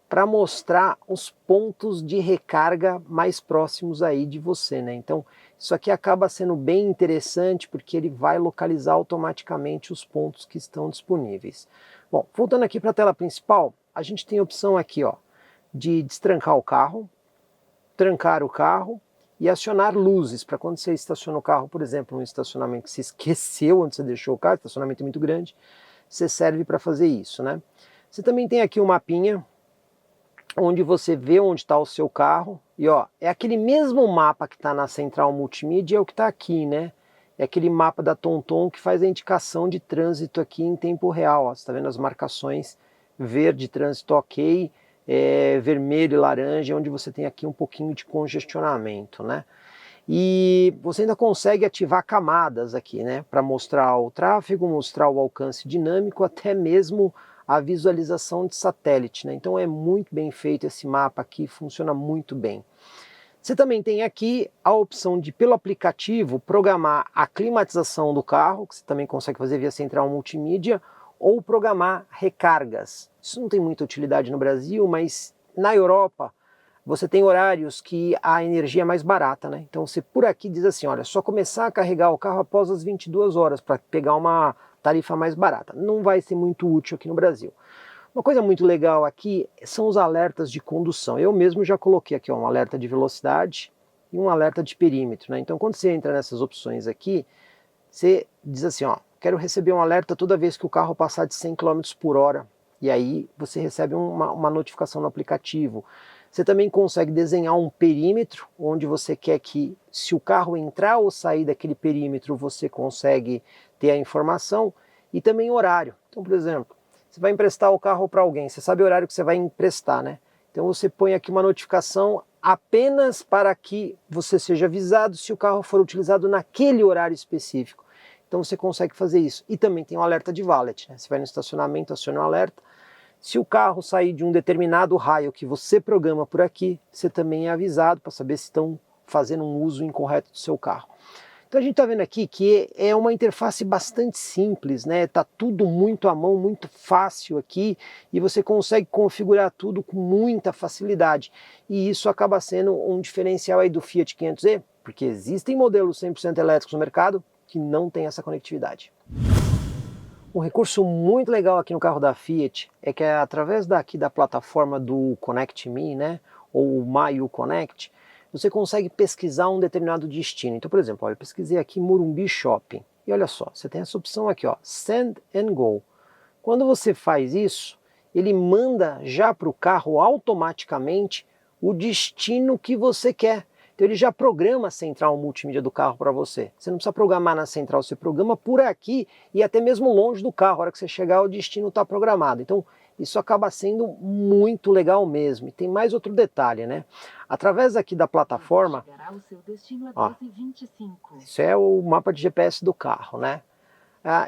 para mostrar os pontos de recarga mais próximos aí de você, né? Então, isso aqui acaba sendo bem interessante porque ele vai localizar automaticamente os pontos que estão disponíveis. Bom, voltando aqui para a tela principal, a gente tem a opção aqui, ó, de destrancar o carro, trancar o carro e acionar luzes para quando você estaciona o carro, por exemplo, num estacionamento que você esqueceu onde você deixou o carro, estacionamento muito grande, você serve para fazer isso, né? Você também tem aqui um mapinha onde você vê onde está o seu carro e ó, é aquele mesmo mapa que está na central multimídia, é o que está aqui, né? É aquele mapa da TomTom que faz a indicação de trânsito aqui em tempo real, ó. Você está vendo as marcações verde, trânsito ok, vermelho e laranja, onde você tem aqui um pouquinho de congestionamento, né? E você ainda consegue ativar camadas aqui, né? Para mostrar o tráfego, mostrar o alcance dinâmico, até mesmo a visualização de satélite, né? Então é muito bem feito esse mapa aqui, funciona muito bem. Você também tem aqui a opção de, pelo aplicativo, programar a climatização do carro, que você também consegue fazer via central multimídia, ou programar recargas. Isso não tem muita utilidade no Brasil, mas na Europa você tem horários que a energia é mais barata, né? Então você por aqui diz assim, olha, só começar a carregar o carro após as 22 horas para pegar uma tarifa mais barata. Não vai ser muito útil aqui no Brasil. Uma coisa muito legal aqui são os alertas de condução. Eu mesmo já coloquei aqui ó, um alerta de velocidade e um alerta de perímetro, né? Então quando você entra nessas opções aqui, você diz assim, ó, quero receber um alerta toda vez que o carro passar de 100 km por hora. E aí você recebe uma notificação no aplicativo. Você também consegue desenhar um perímetro, onde você quer que, se o carro entrar ou sair daquele perímetro, você consegue ter a informação. E também horário. Então, por exemplo, você vai emprestar o carro para alguém, você sabe o horário que você vai emprestar, né? Então você põe aqui uma notificação apenas para que você seja avisado se o carro for utilizado naquele horário específico. Então você consegue fazer isso. E também tem um alerta de valet, né? Você vai no estacionamento, aciona um alerta. Se o carro sair de um determinado raio que você programa por aqui, você também é avisado para saber se estão fazendo um uso incorreto do seu carro. Então a gente está vendo aqui que é uma interface bastante simples, né? Tá tudo muito à mão, muito fácil aqui e você consegue configurar tudo com muita facilidade. E isso acaba sendo um diferencial aí do Fiat 500e, porque existem modelos 100% elétricos no mercado, que não tem essa conectividade. Um recurso muito legal aqui no carro da Fiat é que através daqui da plataforma do Connect Me, né, ou My Connect, você consegue pesquisar um determinado destino. Então, por exemplo, eu pesquisei aqui Morumbi Shopping. E olha só, você tem essa opção aqui, ó, Send and Go. Quando você faz isso, ele manda já para o carro automaticamente o destino que você quer. Então ele já programa a central multimídia do carro para você. Você não precisa programar na central, você programa por aqui e até mesmo longe do carro. A hora que você chegar, o destino está programado. Então isso acaba sendo muito legal mesmo. E tem mais outro detalhe, né? Através aqui da plataforma, ó, isso é o mapa de GPS do carro, né?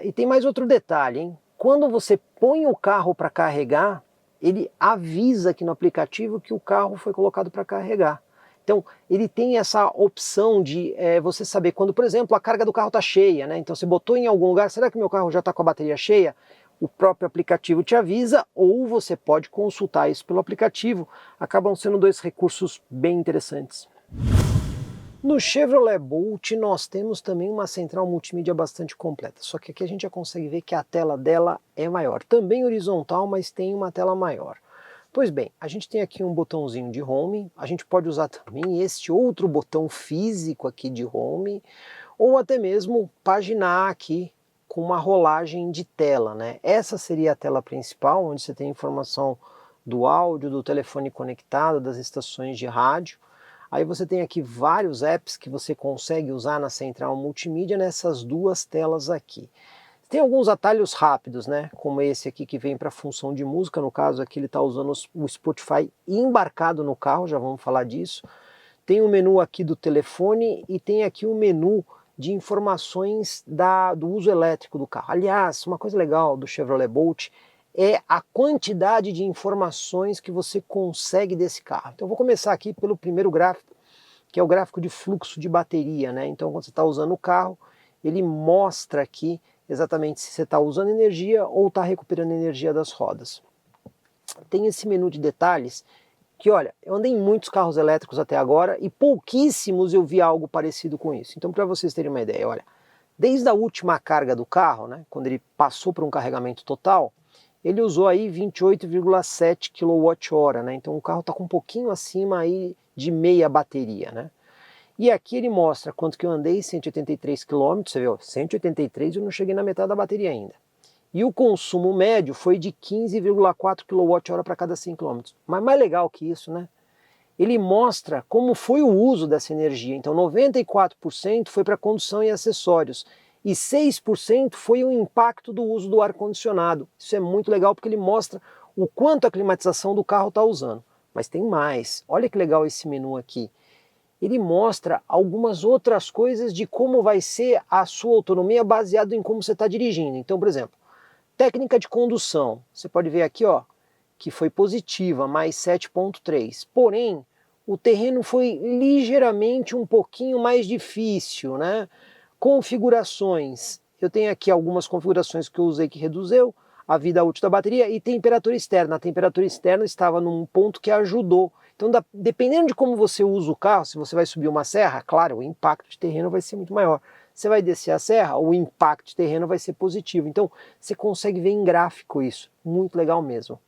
E tem mais outro detalhe, hein? Quando você põe o carro para carregar, ele avisa aqui no aplicativo que o carro foi colocado para carregar. Então, ele tem essa opção de você saber quando, por exemplo, a carga do carro está cheia, né? Então, você botou em algum lugar, será que meu carro já está com a bateria cheia? O próprio aplicativo te avisa, ou você pode consultar isso pelo aplicativo. Acabam sendo dois recursos bem interessantes. No Chevrolet Bolt nós temos também uma central multimídia bastante completa, só que aqui a gente já consegue ver que a tela dela é maior, também horizontal, mas tem uma tela maior. Pois bem, a gente tem aqui um botãozinho de home, a gente pode usar também este outro botão físico aqui de home, ou até mesmo paginar aqui com uma rolagem de tela, né? Essa seria a tela principal, onde você tem informação do áudio, do telefone conectado, das estações de rádio. Aí você tem aqui vários apps que você consegue usar na central multimídia nessas duas telas aqui. Tem alguns atalhos rápidos, né? Como esse aqui que vem para a função de música, no caso aqui ele está usando o Spotify embarcado no carro, já vamos falar disso. Tem o menu aqui do telefone e tem aqui o menu de informações do uso elétrico do carro. Aliás, uma coisa legal do Chevrolet Bolt é a quantidade de informações que você consegue desse carro. Então eu vou começar aqui pelo primeiro gráfico, que é o gráfico de fluxo de bateria, né? Então quando você está usando o carro, ele mostra aqui exatamente se você está usando energia ou está recuperando energia das rodas. Tem esse menu de detalhes que, olha, eu andei em muitos carros elétricos até agora e pouquíssimos eu vi algo parecido com isso. Então, para vocês terem uma ideia, olha, desde a última carga do carro, né, quando ele passou para um carregamento total, ele usou aí 28,7 kWh, né? Então o carro está com um pouquinho acima aí de meia bateria, né? E aqui ele mostra quanto que eu andei, 183 km, você viu, 183 eu não cheguei na metade da bateria ainda. E o consumo médio foi de 15,4 kWh para cada 100 km. Mas mais legal que isso, né? Ele mostra como foi o uso dessa energia. Então 94% foi para condução e acessórios. E 6% foi o impacto do uso do ar-condicionado. Isso é muito legal porque ele mostra o quanto a climatização do carro está usando. Mas tem mais. Olha que legal esse menu aqui. Ele mostra algumas outras coisas de como vai ser a sua autonomia baseado em como você está dirigindo. Então, por exemplo, técnica de condução. Você pode ver aqui, ó, que foi positiva, mais 7,3. Porém, o terreno foi ligeiramente um pouquinho mais difícil, né? Configurações. Eu tenho aqui algumas configurações que eu usei que reduziu a vida útil da bateria e temperatura externa. A temperatura externa estava num ponto que ajudou. Então, dependendo de como você usa o carro, se você vai subir uma serra, claro, o impacto de terreno vai ser muito maior. Você vai descer a serra, o impacto de terreno vai ser positivo. Então, você consegue ver em gráfico isso. Muito legal mesmo.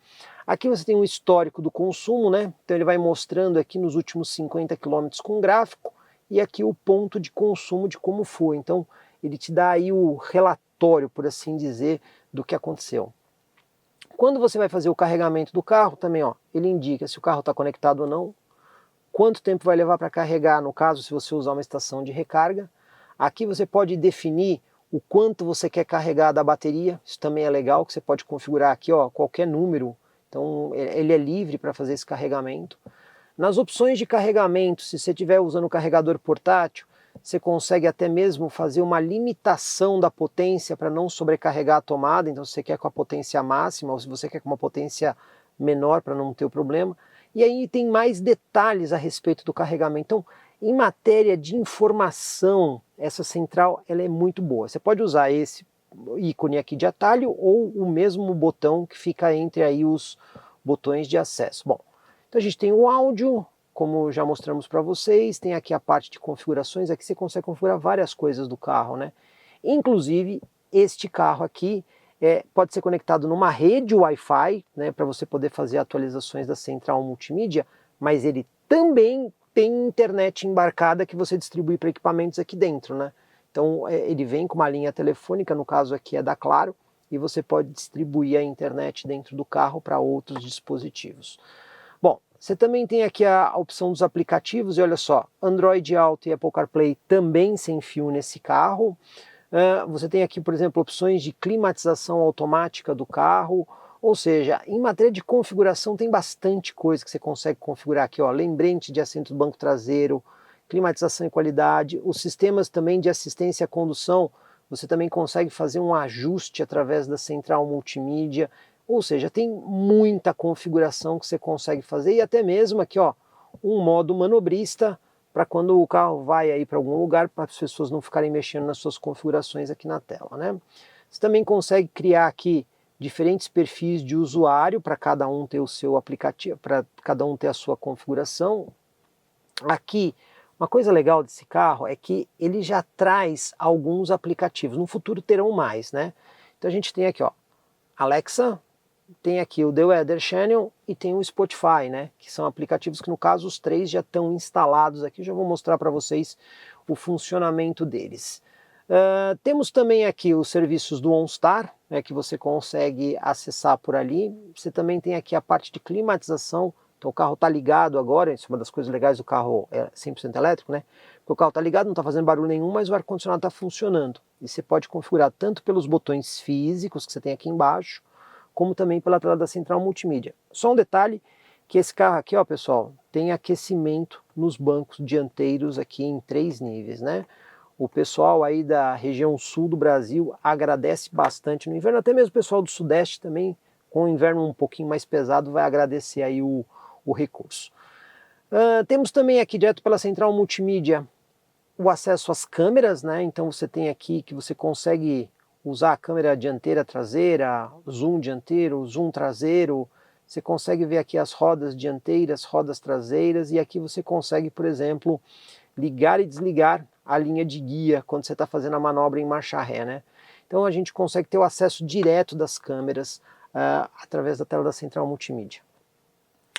Aqui você tem um histórico do consumo, né? Então ele vai mostrando aqui nos últimos 50 km com gráfico e aqui o ponto de consumo de como foi. Então, ele te dá aí o relatório, por assim dizer, do que aconteceu. Quando você vai fazer o carregamento do carro, também, ó, ele indica se o carro está conectado ou não, quanto tempo vai levar para carregar, no caso, se você usar uma estação de recarga. Aqui você pode definir o quanto você quer carregar da bateria, isso também é legal, que você pode configurar aqui, ó, qualquer número, então ele é livre para fazer esse carregamento. Nas opções de carregamento, se você estiver usando o carregador portátil, você consegue até mesmo fazer uma limitação da potência para não sobrecarregar a tomada, então se você quer com a potência máxima ou se você quer com uma potência menor para não ter o problema. E aí tem mais detalhes a respeito do carregamento. Então, em matéria de informação, essa central ela é muito boa. Você pode usar esse ícone aqui de atalho ou o mesmo botão que fica entre aí os botões de acesso. Bom, então a gente tem o áudio, como já mostramos para vocês, tem aqui a parte de configurações, aqui você consegue configurar várias coisas do carro, né? Inclusive, este carro aqui pode ser conectado numa rede Wi-Fi, né, para você poder fazer atualizações da central multimídia, mas ele também tem internet embarcada que você distribui para equipamentos aqui dentro, né? Então ele vem com uma linha telefônica, no caso aqui é da Claro, e você pode distribuir a internet dentro do carro para outros dispositivos. Bom, você também tem aqui a opção dos aplicativos, e olha só, Android Auto e Apple CarPlay também sem fio nesse carro. Você tem aqui, por exemplo, opções de climatização automática do carro, ou seja, em matéria de configuração tem bastante coisa que você consegue configurar aqui, ó, lembrete de assento do banco traseiro, climatização e qualidade, os sistemas também de assistência à condução, você também consegue fazer um ajuste através da central multimídia, ou seja, tem muita configuração que você consegue fazer, e até mesmo aqui, ó, um modo manobrista, para quando o carro vai aí para algum lugar, para as pessoas não ficarem mexendo nas suas configurações aqui na tela, né? Você também consegue criar aqui diferentes perfis de usuário para cada um ter o seu aplicativo, para cada um ter a sua configuração. Aqui, uma coisa legal desse carro é que ele já traz alguns aplicativos, no futuro terão mais, né? Então a gente tem aqui, ó, Alexa, tem aqui o The Weather Channel e tem o Spotify, né? Que são aplicativos que, no caso, os três já estão instalados aqui. Já vou mostrar para vocês o funcionamento deles. Temos também aqui os serviços do OnStar, né, que você consegue acessar por ali. Você também tem aqui a parte de climatização. Então o carro está ligado agora, isso é uma das coisas legais do carro, é 100% elétrico, né? Porque o carro está ligado, não está fazendo barulho nenhum, mas o ar-condicionado está funcionando. E você pode configurar tanto pelos botões físicos que você tem aqui embaixo, como também pela tela da central multimídia. Só um detalhe, que esse carro aqui, ó, pessoal, tem aquecimento nos bancos dianteiros aqui em 3 níveis, né? O pessoal aí da região sul do Brasil agradece bastante no inverno, até mesmo o pessoal do sudeste também, com o inverno um pouquinho mais pesado, vai agradecer aí o recurso. Temos também aqui, direto pela central multimídia, o acesso às câmeras, né? Então você tem aqui que você consegue usar a câmera dianteira, traseira, zoom dianteiro, zoom traseiro, você consegue ver aqui as rodas dianteiras, rodas traseiras, e aqui você consegue, por exemplo, ligar e desligar a linha de guia quando você está fazendo a manobra em marcha ré, né? Então a gente consegue ter o acesso direto das câmeras através da tela da central multimídia.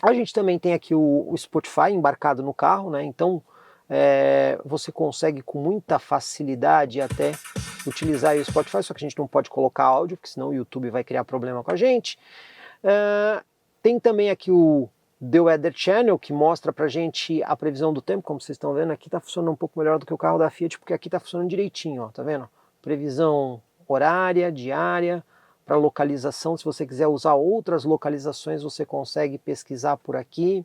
A gente também tem aqui o Spotify embarcado no carro, né? Então você consegue com muita facilidade até utilizar o Spotify, só que a gente não pode colocar áudio, porque senão o YouTube vai criar problema com a gente. Tem também aqui o The Weather Channel, que mostra pra gente a previsão do tempo, como vocês estão vendo, aqui tá funcionando um pouco melhor do que o carro da Fiat, porque aqui tá funcionando direitinho, ó, tá vendo? Previsão horária, diária, para localização, se você quiser usar outras localizações, você consegue pesquisar por aqui.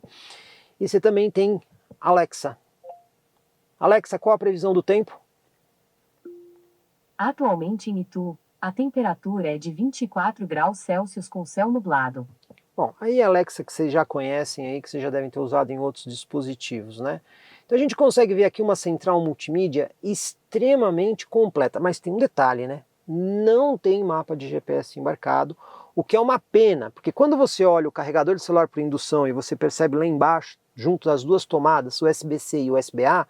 E você também tem Alexa. Alexa, qual a previsão do tempo? Atualmente em Itu, a temperatura é de 24 graus Celsius com céu nublado. Bom, aí a Alexa que vocês já conhecem aí, que vocês já devem ter usado em outros dispositivos, né? Então a gente consegue ver aqui uma central multimídia extremamente completa, mas tem um detalhe, né? Não tem mapa de GPS embarcado, o que é uma pena, porque quando você olha o carregador de celular por indução e você percebe lá embaixo, junto das duas tomadas, USB-C e USB-A,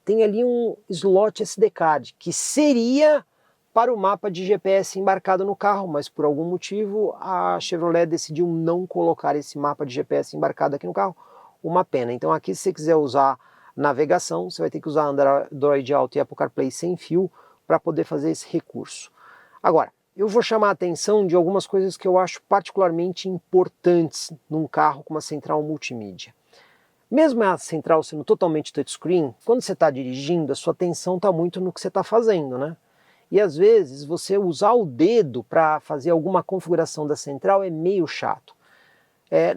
tem ali um slot SD card, que seria para o mapa de GPS embarcado no carro, mas por algum motivo a Chevrolet decidiu não colocar esse mapa de GPS embarcado aqui no carro, uma pena. Então aqui, se você quiser usar navegação, você vai ter que usar Android Auto e Apple CarPlay sem fio para poder fazer esse recurso. Agora, eu vou chamar a atenção de algumas coisas que eu acho particularmente importantes num carro com uma central multimídia. Mesmo a central sendo totalmente touchscreen, quando você está dirigindo, a sua atenção está muito no que você está fazendo, né? E às vezes você usar o dedo para fazer alguma configuração da central é meio chato.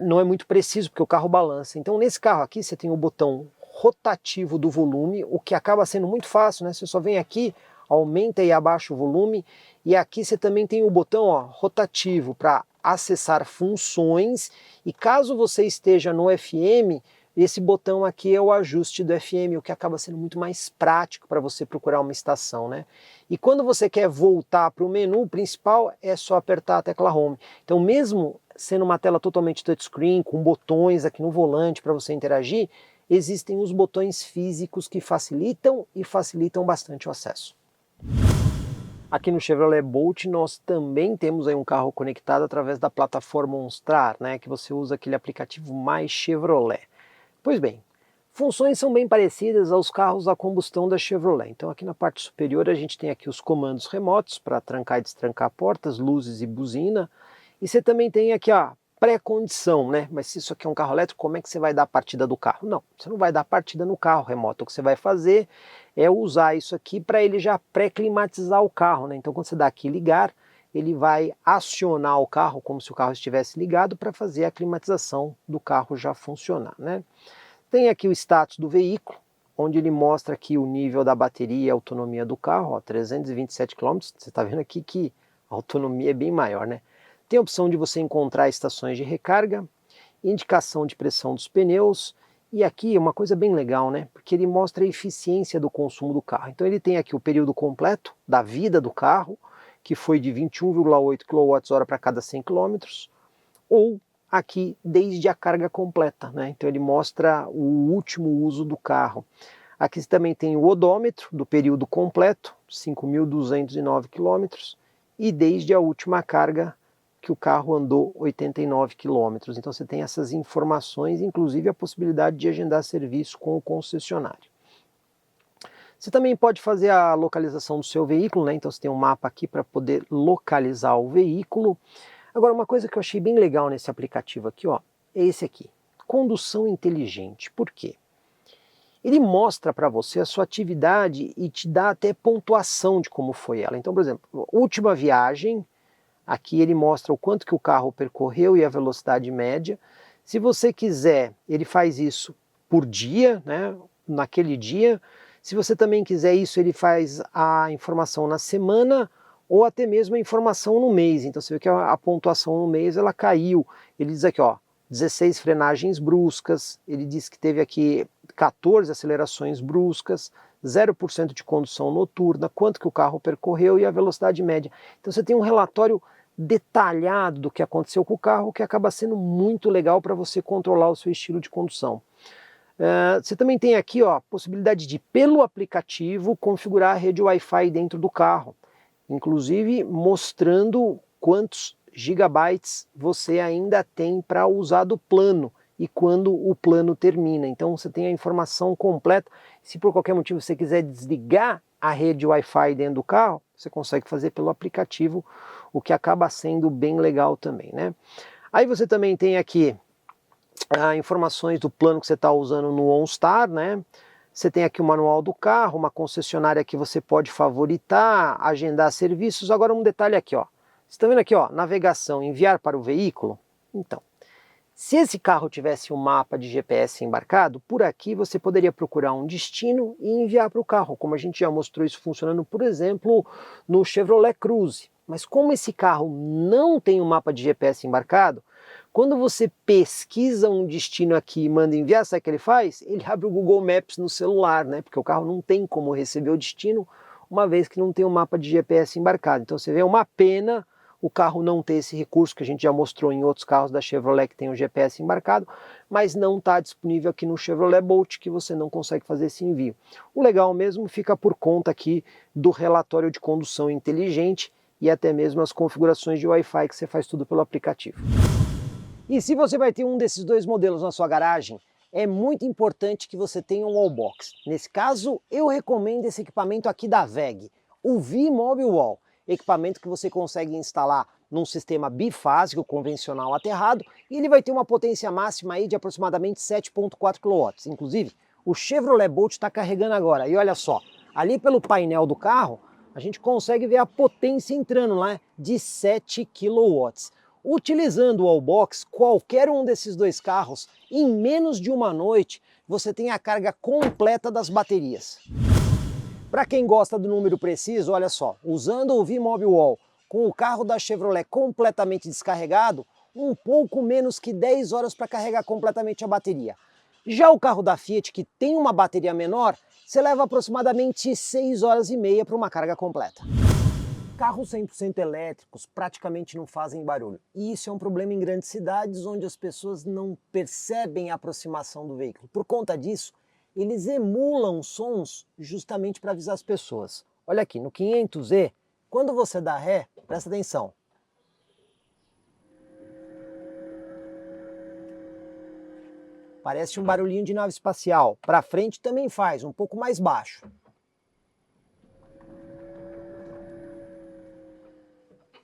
Não é muito preciso porque o carro balança. Então nesse carro aqui você tem o botão rotativo do volume, o que acaba sendo muito fácil, né? Você só vem aqui, aumenta e abaixa o volume, e aqui você também tem o botão, ó, rotativo para acessar funções, e caso você esteja no FM, esse botão aqui é o ajuste do FM, o que acaba sendo muito mais prático para você procurar uma estação, né? E quando você quer voltar para o menu principal, é só apertar a tecla Home. Então mesmo sendo uma tela totalmente touchscreen, com botões aqui no volante para você interagir, existem os botões físicos que facilitam e facilitam bastante o acesso. Aqui no Chevrolet Bolt nós também temos aí um carro conectado através da plataforma OnStar, né, que você usa aquele aplicativo Mais Chevrolet. Pois bem, funções são bem parecidas aos carros a combustão da Chevrolet. Então aqui na parte superior a gente tem aqui os comandos remotos para trancar e destrancar portas, luzes e buzina. E você também tem aqui a pré-condição, né? Mas se isso aqui é um carro elétrico, como é que você vai dar a partida do carro? Não, você não vai dar a partida no carro remoto. O que você vai fazer é usar isso aqui para ele já pré-climatizar o carro, né? Então quando você dá aqui ligar, ele vai acionar o carro como se o carro estivesse ligado para fazer a climatização do carro já funcionar, né? Tem aqui o status do veículo, onde ele mostra aqui o nível da bateria e a autonomia do carro, ó, 327 km. Você está vendo aqui que a autonomia é bem maior, né? Tem a opção de você encontrar estações de recarga, indicação de pressão dos pneus, e aqui é uma coisa bem legal, né? Porque ele mostra a eficiência do consumo do carro. Então ele tem aqui o período completo da vida do carro, que foi de 21,8 kWh para cada 100 km, ou aqui desde a carga completa, né? Então ele mostra o último uso do carro. Aqui você também tem o odômetro do período completo, 5.209 km, e desde a última carga que o carro andou 89 km. Então você tem essas informações, inclusive a possibilidade de agendar serviço com o concessionário. Você também pode fazer a localização do seu veículo, né? Então você tem um mapa aqui para poder localizar o veículo. Agora, uma coisa que eu achei bem legal nesse aplicativo aqui, ó, é esse aqui, condução inteligente. Por quê? Ele mostra para você a sua atividade e te dá até pontuação de como foi ela. Então, por exemplo, última viagem, aqui ele mostra o quanto que o carro percorreu e a velocidade média. Se você quiser, ele faz isso por dia, né, naquele dia. Se você também quiser isso, ele faz a informação na semana ou até mesmo a informação no mês. Então você vê que a pontuação no mês ela caiu. Ele diz aqui, ó, 16 frenagens bruscas, ele diz que teve aqui 14 acelerações bruscas, 0% de condução noturna, quanto que o carro percorreu e a velocidade média. Então você tem um relatório detalhado do que aconteceu com o carro, que acaba sendo muito legal para você controlar o seu estilo de condução. Você também tem aqui ó, a possibilidade de, pelo aplicativo, configurar a rede Wi-Fi dentro do carro, inclusive mostrando quantos gigabytes você ainda tem para usar do plano e quando o plano termina. Então você tem a informação completa. Se por qualquer motivo você quiser desligar a rede Wi-Fi dentro do carro, você consegue fazer pelo aplicativo, o que acaba sendo bem legal também, né? Aí você também tem aqui informações do plano que você está usando no OnStar, né? Você tem aqui o manual do carro, uma concessionária que você pode favoritar, agendar serviços. Agora um detalhe aqui, ó. Você está vendo aqui, ó, navegação, enviar para o veículo? Então, se esse carro tivesse um mapa de GPS embarcado, por aqui você poderia procurar um destino e enviar para o carro, como a gente já mostrou isso funcionando, por exemplo, no Chevrolet Cruze. Mas como esse carro não tem um mapa de GPS embarcado, quando você pesquisa um destino aqui e manda enviar, sabe o que ele faz? Ele abre o Google Maps no celular, né? Porque o carro não tem como receber o destino, uma vez que não tem um mapa de GPS embarcado. Então você vê, é uma pena o carro não ter esse recurso, que a gente já mostrou em outros carros da Chevrolet que tem o GPS embarcado, mas não está disponível aqui no Chevrolet Bolt, que você não consegue fazer esse envio. O legal mesmo fica por conta aqui do relatório de condução inteligente e até mesmo as configurações de Wi-Fi, que você faz tudo pelo aplicativo. E se você vai ter um desses dois modelos na sua garagem, é muito importante que você tenha um wallbox. Nesse caso, eu recomendo esse equipamento aqui da WEG, o V-Mobile Wall, equipamento que você consegue instalar num sistema bifásico convencional aterrado, e ele vai ter uma potência máxima aí de aproximadamente 7,4 kW. Inclusive, o Chevrolet Bolt está carregando agora, e olha só, ali pelo painel do carro, a gente consegue ver a potência entrando lá de 7 kW. Utilizando o wallbox, qualquer um desses dois carros, em menos de uma noite, você tem a carga completa das baterias. Para quem gosta do número preciso, olha só, usando o V-Mobile Wall com o carro da Chevrolet completamente descarregado, um pouco menos que 10 horas para carregar completamente a bateria. Já o carro da Fiat, que tem uma bateria menor, você leva aproximadamente 6 horas e meia para uma carga completa. Carros 100% elétricos praticamente não fazem barulho. E isso é um problema em grandes cidades onde as pessoas não percebem a aproximação do veículo. Por conta disso, eles emulam sons justamente para avisar as pessoas. Olha aqui, no 500Z Quando você dá ré, presta atenção. Parece um barulhinho de nave espacial. Para frente também faz, um pouco mais baixo.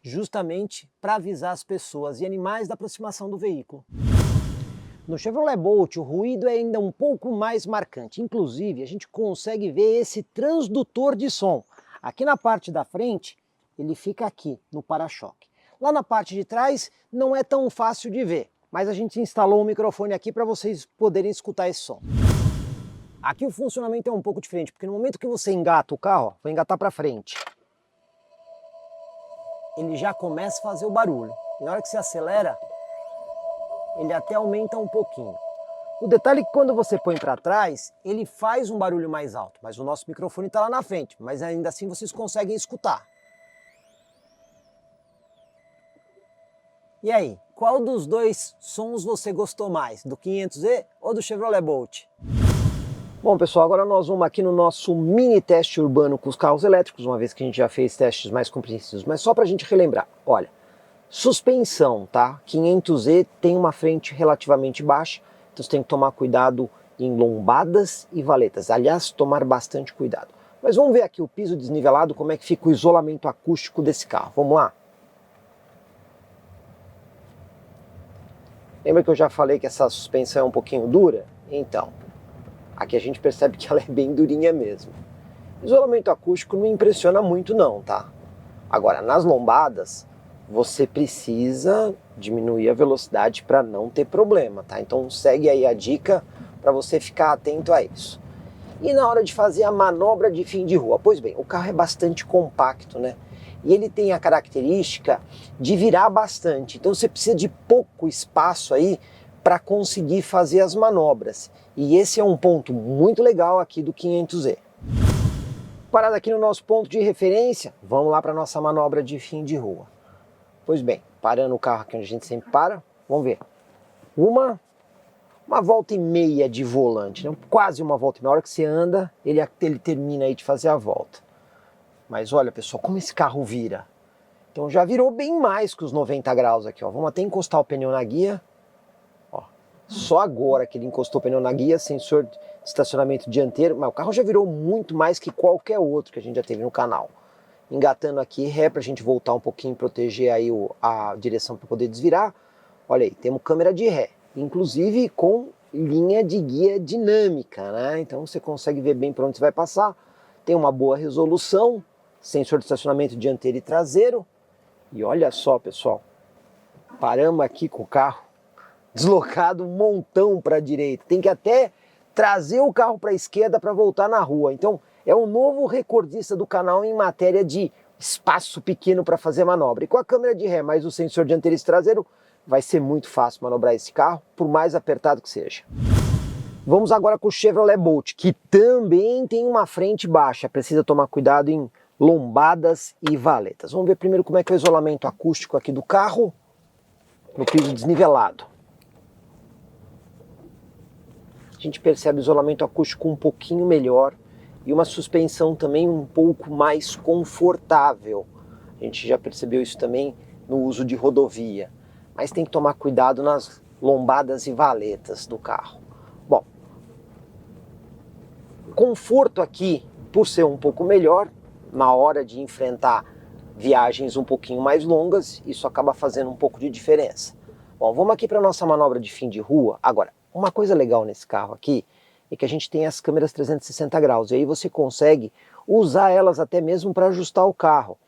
Justamente para avisar as pessoas e animais da aproximação do veículo. No Chevrolet Bolt, o ruído é ainda um pouco mais marcante. Inclusive, a gente consegue ver esse transdutor de som. Aqui na parte da frente, ele fica aqui, no para-choque. Lá na parte de trás, não é tão fácil de ver, mas a gente instalou um microfone aqui para vocês poderem escutar esse som. Aqui o funcionamento é um pouco diferente, porque no momento que você engata o carro, ó, vou engatar para frente, ele já começa a fazer o barulho. E na hora que você acelera, ele até aumenta um pouquinho. O detalhe é que quando você põe para trás, ele faz um barulho mais alto, mas o nosso microfone está lá na frente, mas ainda assim vocês conseguem escutar. E aí, qual dos dois sons você gostou mais, do 500e ou do Chevrolet Bolt? Bom pessoal, agora nós vamos aqui no nosso mini teste urbano com os carros elétricos, uma vez que a gente já fez testes mais compreensidos, mas só para a gente relembrar, olha, suspensão, tá? 500e tem uma frente relativamente baixa, então você tem que tomar cuidado em lombadas e valetas, aliás, tomar bastante cuidado. Mas vamos ver aqui o piso desnivelado, como é que fica o isolamento acústico desse carro, vamos lá? Lembra que eu já falei que essa suspensão é um pouquinho dura? Então, aqui a gente percebe que ela é bem durinha mesmo. Isolamento acústico não impressiona muito não, tá? Agora, nas lombadas, você precisa diminuir a velocidade para não ter problema, tá? Então segue aí a dica para você ficar atento a isso. E na hora de fazer a manobra de fim de rua? Pois bem, o carro é bastante compacto, né? E ele tem a característica de virar bastante. Então você precisa de pouco espaço aí para conseguir fazer as manobras. E esse é um ponto muito legal aqui do 500e. Parado aqui no nosso ponto de referência, vamos lá para a nossa manobra de fim de rua. Pois bem, parando o carro aqui onde a gente sempre para, vamos ver. Uma volta e meia de volante, né? Quase uma volta e meia. Na hora que você anda, ele termina aí de fazer a volta. Mas olha pessoal, como esse carro vira. Então já virou bem mais que os 90 graus aqui, ó. Vamos até encostar o pneu na guia. Ó, só agora que ele encostou o pneu na guia, sensor de estacionamento dianteiro, mas o carro já virou muito mais que qualquer outro que a gente já teve no canal. Engatando aqui ré para a gente voltar um pouquinho e proteger aí a direção para poder desvirar. Olha aí, temos câmera de ré, inclusive com linha de guia dinâmica, né? Então você consegue ver bem para onde você vai passar. Tem uma boa resolução, sensor de estacionamento dianteiro e traseiro. E olha só, pessoal, paramos aqui com o carro deslocado um montão para a direita. Tem que até trazer o carro para a esquerda para voltar na rua. Então, é um novo recordista do canal em matéria de espaço pequeno para fazer manobra. E com a câmera de ré mais o sensor dianteiro e traseiro, vai ser muito fácil manobrar esse carro, por mais apertado que seja. Vamos agora com o Chevrolet Bolt, que também tem uma frente baixa. Precisa tomar cuidado em lombadas e valetas. Vamos ver primeiro como é que é o isolamento acústico aqui do carro, no piso desnivelado. A gente percebe o isolamento acústico um pouquinho melhor e uma suspensão também um pouco mais confortável. A gente já percebeu isso também no uso de rodovia. Mas tem que tomar cuidado nas lombadas e valetas do carro. Bom, conforto aqui, por ser um pouco melhor, na hora de enfrentar viagens um pouquinho mais longas, isso acaba fazendo um pouco de diferença. Bom, vamos aqui para a nossa manobra de fim de rua. Agora, uma coisa legal nesse carro aqui é que a gente tem as câmeras 360 graus, e aí você consegue usar elas até mesmo para ajustar o carro.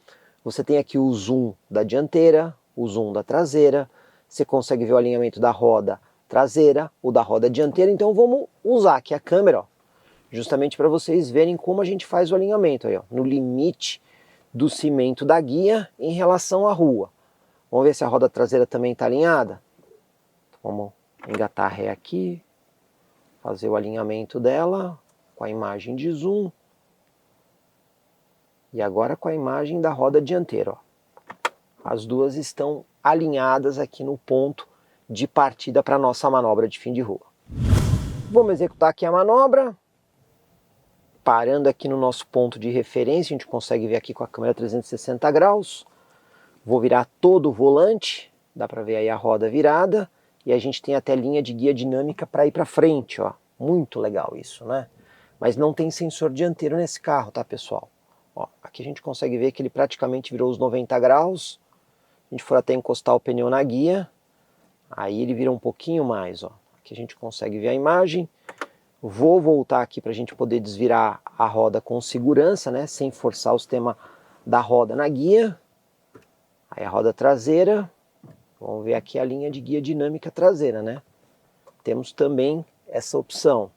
Você tem aqui o zoom da dianteira, o zoom da traseira, você consegue ver o alinhamento da roda traseira, o da roda dianteira, então vamos usar aqui a câmera, ó, justamente para vocês verem como a gente faz o alinhamento aí, ó, no limite do cimento da guia em relação à rua. Vamos ver se a roda traseira também está alinhada. Vamos engatar a ré aqui, fazer o alinhamento dela com a imagem de zoom. E agora com a imagem da roda dianteira, ó. As duas estão alinhadas aqui no ponto de partida para a nossa manobra de fim de rua. Vamos executar aqui a manobra. Parando aqui no nosso ponto de referência, a gente consegue ver aqui com a câmera 360 graus. Vou virar todo o volante, dá para ver aí a roda virada, e a gente tem a telinha de guia dinâmica para ir para frente, ó. Muito legal isso, né? Mas não tem sensor dianteiro nesse carro, tá, pessoal? Ó, aqui a gente consegue ver que ele praticamente virou os 90 graus. A gente for até encostar o pneu na guia, aí ele vira um pouquinho mais, ó. Aqui a gente consegue ver a imagem. Vou voltar aqui para a gente poder desvirar a roda com segurança, né, sem forçar o sistema da roda na guia. Aí a roda traseira, vamos ver aqui a linha de guia dinâmica traseira, né? Temos também essa opção.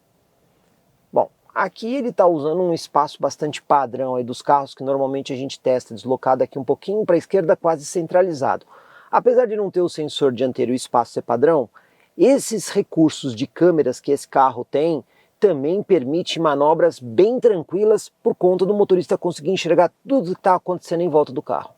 Bom, aqui ele está usando um espaço bastante padrão aí dos carros que normalmente a gente testa, deslocado aqui um pouquinho para a esquerda, quase centralizado. Apesar de não ter o sensor dianteiro e o espaço ser padrão, esses recursos de câmeras que esse carro tem também permite manobras bem tranquilas por conta do motorista conseguir enxergar tudo que está acontecendo em volta do carro.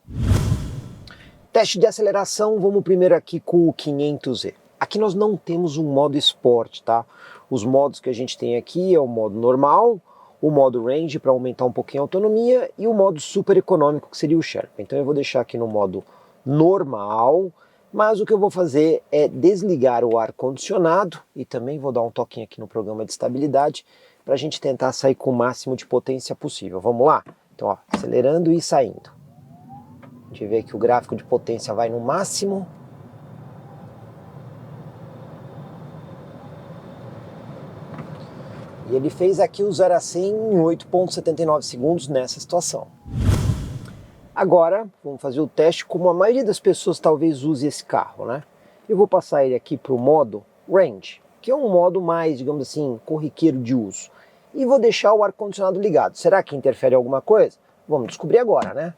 Teste de aceleração, vamos primeiro aqui com o 500Z. Aqui nós não temos um modo Sport, tá? Os modos que a gente tem aqui é o modo normal, o modo Range para aumentar um pouquinho a autonomia e o modo super econômico que seria o Sherpa. Então eu vou deixar aqui no modo normal, mas o que eu vou fazer é desligar o ar-condicionado e também vou dar um toquinho aqui no programa de estabilidade para a gente tentar sair com o máximo de potência possível. Vamos lá? Então, ó, acelerando e saindo. A gente vê que o gráfico de potência vai no máximo. E ele fez aqui o 0 a 100 em 8,79 segundos nessa situação. Agora, vamos fazer o teste como a maioria das pessoas talvez use esse carro, né? Eu vou passar ele aqui para o modo Range, que é um modo mais, digamos assim, corriqueiro de uso. E vou deixar o ar-condicionado ligado. Será que interfere em alguma coisa? Vamos descobrir agora, né?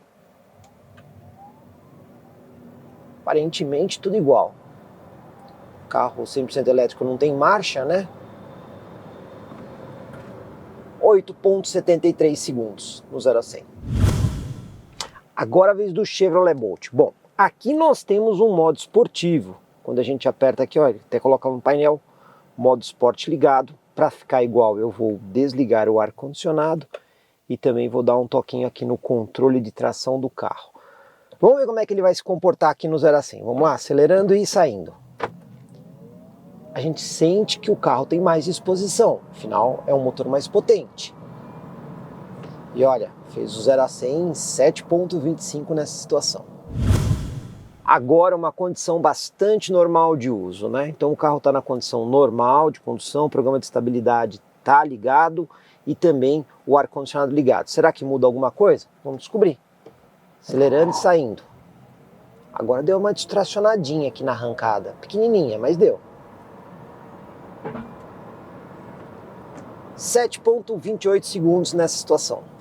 Aparentemente tudo igual. O carro 100% elétrico não tem marcha, né? 8,73 segundos no 0 a 100. Agora a vez do Chevrolet Bolt. Bom, aqui nós temos um modo esportivo. Quando a gente aperta aqui, olha, até colocar no painel, modo esporte ligado. Para ficar igual, eu vou desligar o ar-condicionado e também vou dar um toquinho aqui no controle de tração do carro. Vamos ver como é que ele vai se comportar aqui no 0 a 100. Vamos lá, acelerando e saindo. A gente sente que o carro tem mais disposição, afinal é um motor mais potente. E olha, fez o 0 a 100 em 7,25 nessa situação. Agora uma condição bastante normal de uso, né? Então o carro está na condição normal de condução, o programa de estabilidade está ligado e também o ar-condicionado ligado. Será que muda alguma coisa? Vamos descobrir. Acelerando e saindo. Agora deu uma distracionadinha aqui na arrancada, pequenininha, mas deu. 7,28 segundos nessa situação.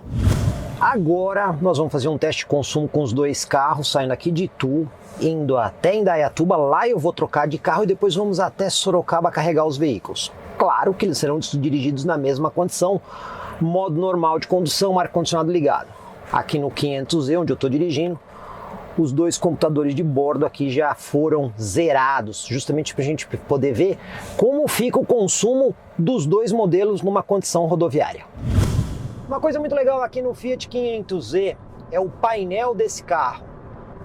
Agora nós vamos fazer um teste de consumo com os dois carros, saindo aqui de Itu, indo até Indaiatuba. Lá eu vou trocar de carro e depois vamos até Sorocaba carregar os veículos. Claro que eles serão dirigidos na mesma condição, modo normal de condução, ar-condicionado ligado. Aqui no 500Z, onde eu estou dirigindo, os dois computadores de bordo aqui já foram zerados, justamente para a gente poder ver como fica o consumo dos dois modelos numa condição rodoviária. Uma coisa muito legal aqui no Fiat 500Z é o painel desse carro.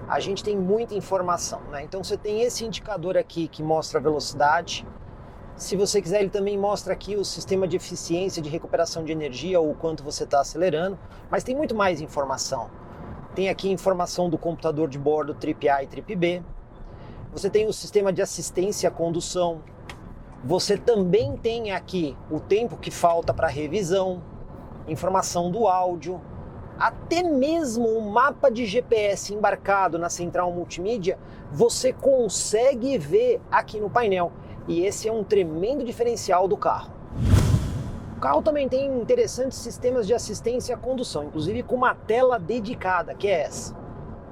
A gente tem muita informação, né? Então você tem esse indicador aqui que mostra a velocidade. Se você quiser, ele também mostra aqui o sistema de eficiência de recuperação de energia, ou o quanto você está acelerando, mas tem muito mais informação. Tem aqui informação do computador de bordo Trip A e Trip B. Você tem o sistema de assistência à condução. Você também tem aqui o tempo que falta para revisão, informação do áudio, até mesmo o mapa de GPS embarcado na central multimídia, você consegue ver aqui no painel. E esse é um tremendo diferencial do carro. O carro também tem interessantes sistemas de assistência à condução, inclusive com uma tela dedicada, que é essa.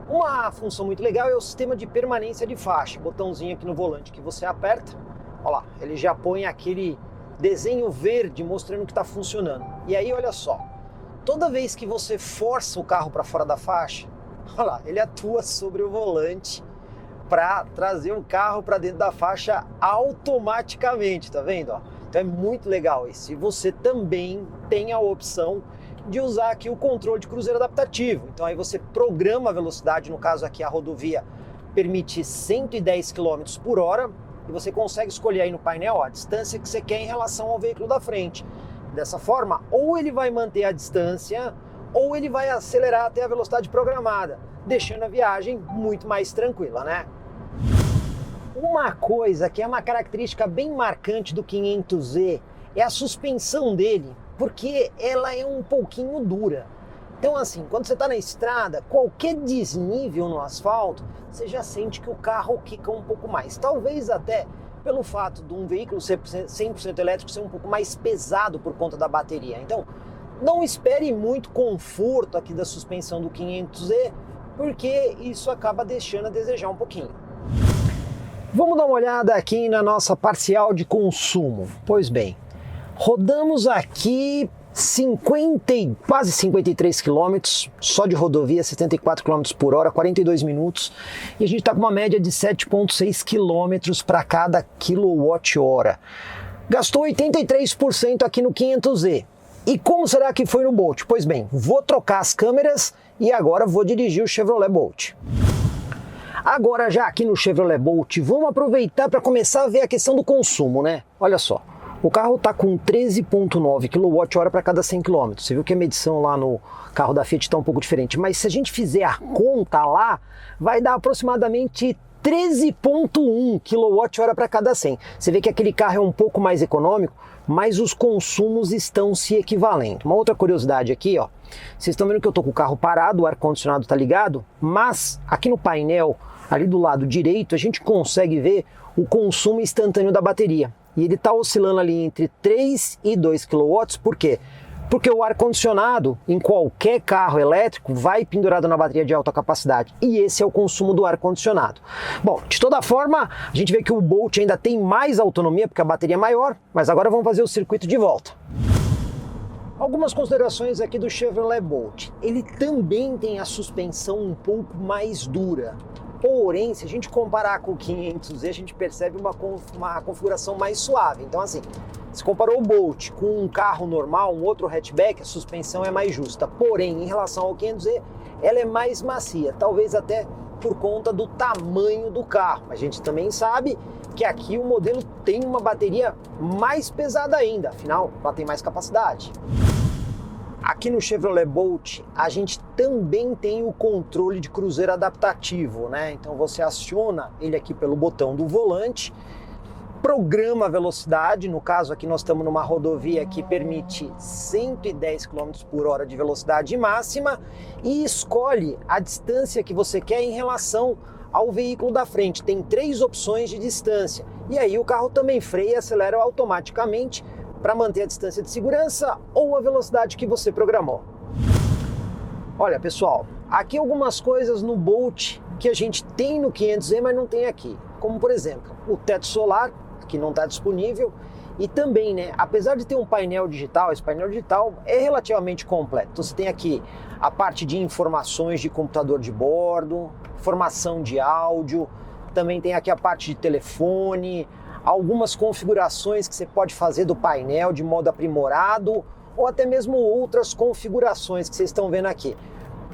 Uma função muito legal é o sistema de permanência de faixa, botãozinho aqui no volante que você aperta, olha lá, ele já põe aquele desenho verde mostrando que está funcionando. E aí olha só, toda vez que você força o carro para fora da faixa, olha lá, ele atua sobre o volante para trazer o carro para dentro da faixa automaticamente, tá vendo? Ó? Então é muito legal isso. E você também tem a opção de usar aqui o controle de cruzeiro adaptativo. Então aí você programa a velocidade, no caso aqui a rodovia permite 110 km por hora e você consegue escolher aí no painel a distância que você quer em relação ao veículo da frente. Dessa forma, ou ele vai manter a distância ou ele vai acelerar até a velocidade programada, deixando a viagem muito mais tranquila, né? Uma coisa que é uma característica bem marcante do 500Z é a suspensão dele, porque ela é um pouquinho dura. Então assim, quando você está na estrada, qualquer desnível no asfalto, você já sente que o carro quica um pouco mais. Talvez até pelo fato de um veículo ser 100% elétrico ser um pouco mais pesado por conta da bateria. Então, não espere muito conforto aqui da suspensão do 500Z, porque isso acaba deixando a desejar um pouquinho. Vamos dar uma olhada aqui na nossa parcial de consumo. Pois bem, rodamos aqui quase 53 km, só de rodovia, 74 km por hora, 42 minutos, e a gente está com uma média de 7,6 km para cada kWh. Gastou 83% aqui no 500Z. E como será que foi no Bolt? Pois bem, vou trocar as câmeras e agora vou dirigir o Chevrolet Bolt. Agora já aqui no Chevrolet Bolt, vamos aproveitar para começar a ver a questão do consumo, né? Olha só, o carro está com 13,9 kWh para cada 100 km. Você viu que a medição lá no carro da Fiat está um pouco diferente, mas se a gente fizer a conta lá, vai dar aproximadamente 13,1 kWh para cada 100. Você vê que aquele carro é um pouco mais econômico, mas os consumos estão se equivalendo. Uma outra curiosidade aqui, ó, vocês estão vendo que eu estou com o carro parado, o ar-condicionado está ligado, mas aqui no painel, ali do lado direito, a gente consegue ver o consumo instantâneo da bateria. E ele está oscilando ali entre 3 e 2 kW, por quê? Porque o ar-condicionado em qualquer carro elétrico vai pendurado na bateria de alta capacidade e esse é o consumo do ar-condicionado. Bom, de toda forma, a gente vê que o Bolt ainda tem mais autonomia porque a bateria é maior, mas agora vamos fazer o circuito de volta. Algumas considerações aqui do Chevrolet Bolt. Ele também tem a suspensão um pouco mais dura. Porém, se a gente comparar com o 500Z, a gente percebe uma configuração mais suave. Então assim, se comparou o Bolt com um carro normal, um outro hatchback, a suspensão é mais justa. Porém, em relação ao 500Z, ela é mais macia, talvez até por conta do tamanho do carro. A gente também sabe que aqui o modelo tem uma bateria mais pesada ainda, afinal, ela tem mais capacidade. Aqui no Chevrolet Bolt, a gente também tem o controle de cruzeiro adaptativo, né? Então você aciona ele aqui pelo botão do volante, programa a velocidade, no caso aqui nós estamos numa rodovia que permite 110 km por hora de velocidade máxima e escolhe a distância que você quer em relação ao veículo da frente. Tem 3 opções de distância e aí o carro também freia e acelera automaticamente para manter a distância de segurança ou a velocidade que você programou. Olha pessoal, aqui algumas coisas no Bolt que a gente tem no 500Z, mas não tem aqui. Como por exemplo, o teto solar, que não está disponível, e também, né, apesar de ter um painel digital, esse painel digital é relativamente completo. Então, você tem aqui a parte de informações de computador de bordo, informação de áudio, também tem aqui a parte de telefone, algumas configurações que você pode fazer do painel de modo aprimorado, ou até mesmo outras configurações que vocês estão vendo aqui.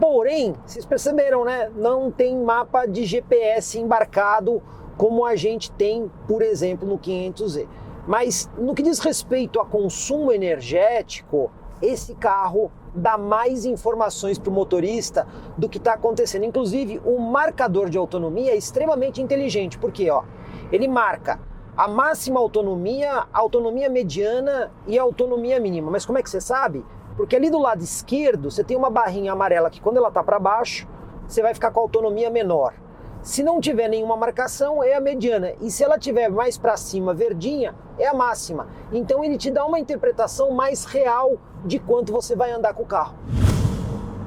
Porém, vocês perceberam, né? Não tem mapa de GPS embarcado como a gente tem, por exemplo, no 500Z. Mas no que diz respeito a consumo energético, esse carro dá mais informações para o motorista do que está acontecendo. Inclusive, o marcador de autonomia é extremamente inteligente, porque ó, ele marca a máxima autonomia, a autonomia mediana e a autonomia mínima. Mas como é que você sabe? Porque ali do lado esquerdo você tem uma barrinha amarela que quando ela está para baixo, você vai ficar com a autonomia menor. Se não tiver nenhuma marcação, é a mediana. E se ela tiver mais para cima, verdinha, é a máxima. Então ele te dá uma interpretação mais real de quanto você vai andar com o carro.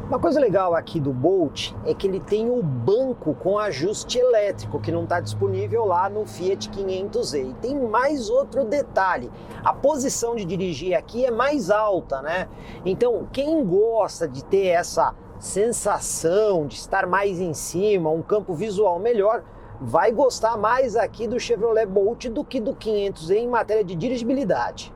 Uma coisa legal aqui do Bolt é que ele tem o banco com ajuste elétrico, que não está disponível lá no Fiat 500Z. E tem mais outro detalhe, a posição de dirigir aqui é mais alta, né? Então, quem gosta de ter essa sensação de estar mais em cima, um campo visual melhor, vai gostar mais aqui do Chevrolet Bolt do que do 500e em matéria de dirigibilidade.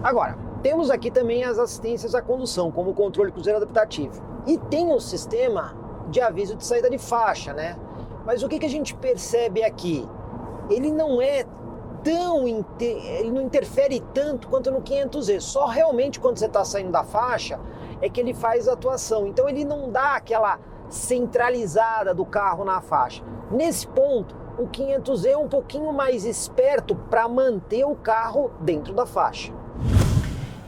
Agora, temos aqui também as assistências à condução, como o controle cruzeiro adaptativo. E tem um sistema de aviso de saída de faixa, né? Mas o que a gente percebe aqui? Ele não é ele não interfere tanto quanto no 500e, só realmente quando você está saindo da faixa é que ele faz a atuação, então ele não dá aquela centralizada do carro na faixa. Nesse ponto, o 500e é um pouquinho mais esperto para manter o carro dentro da faixa.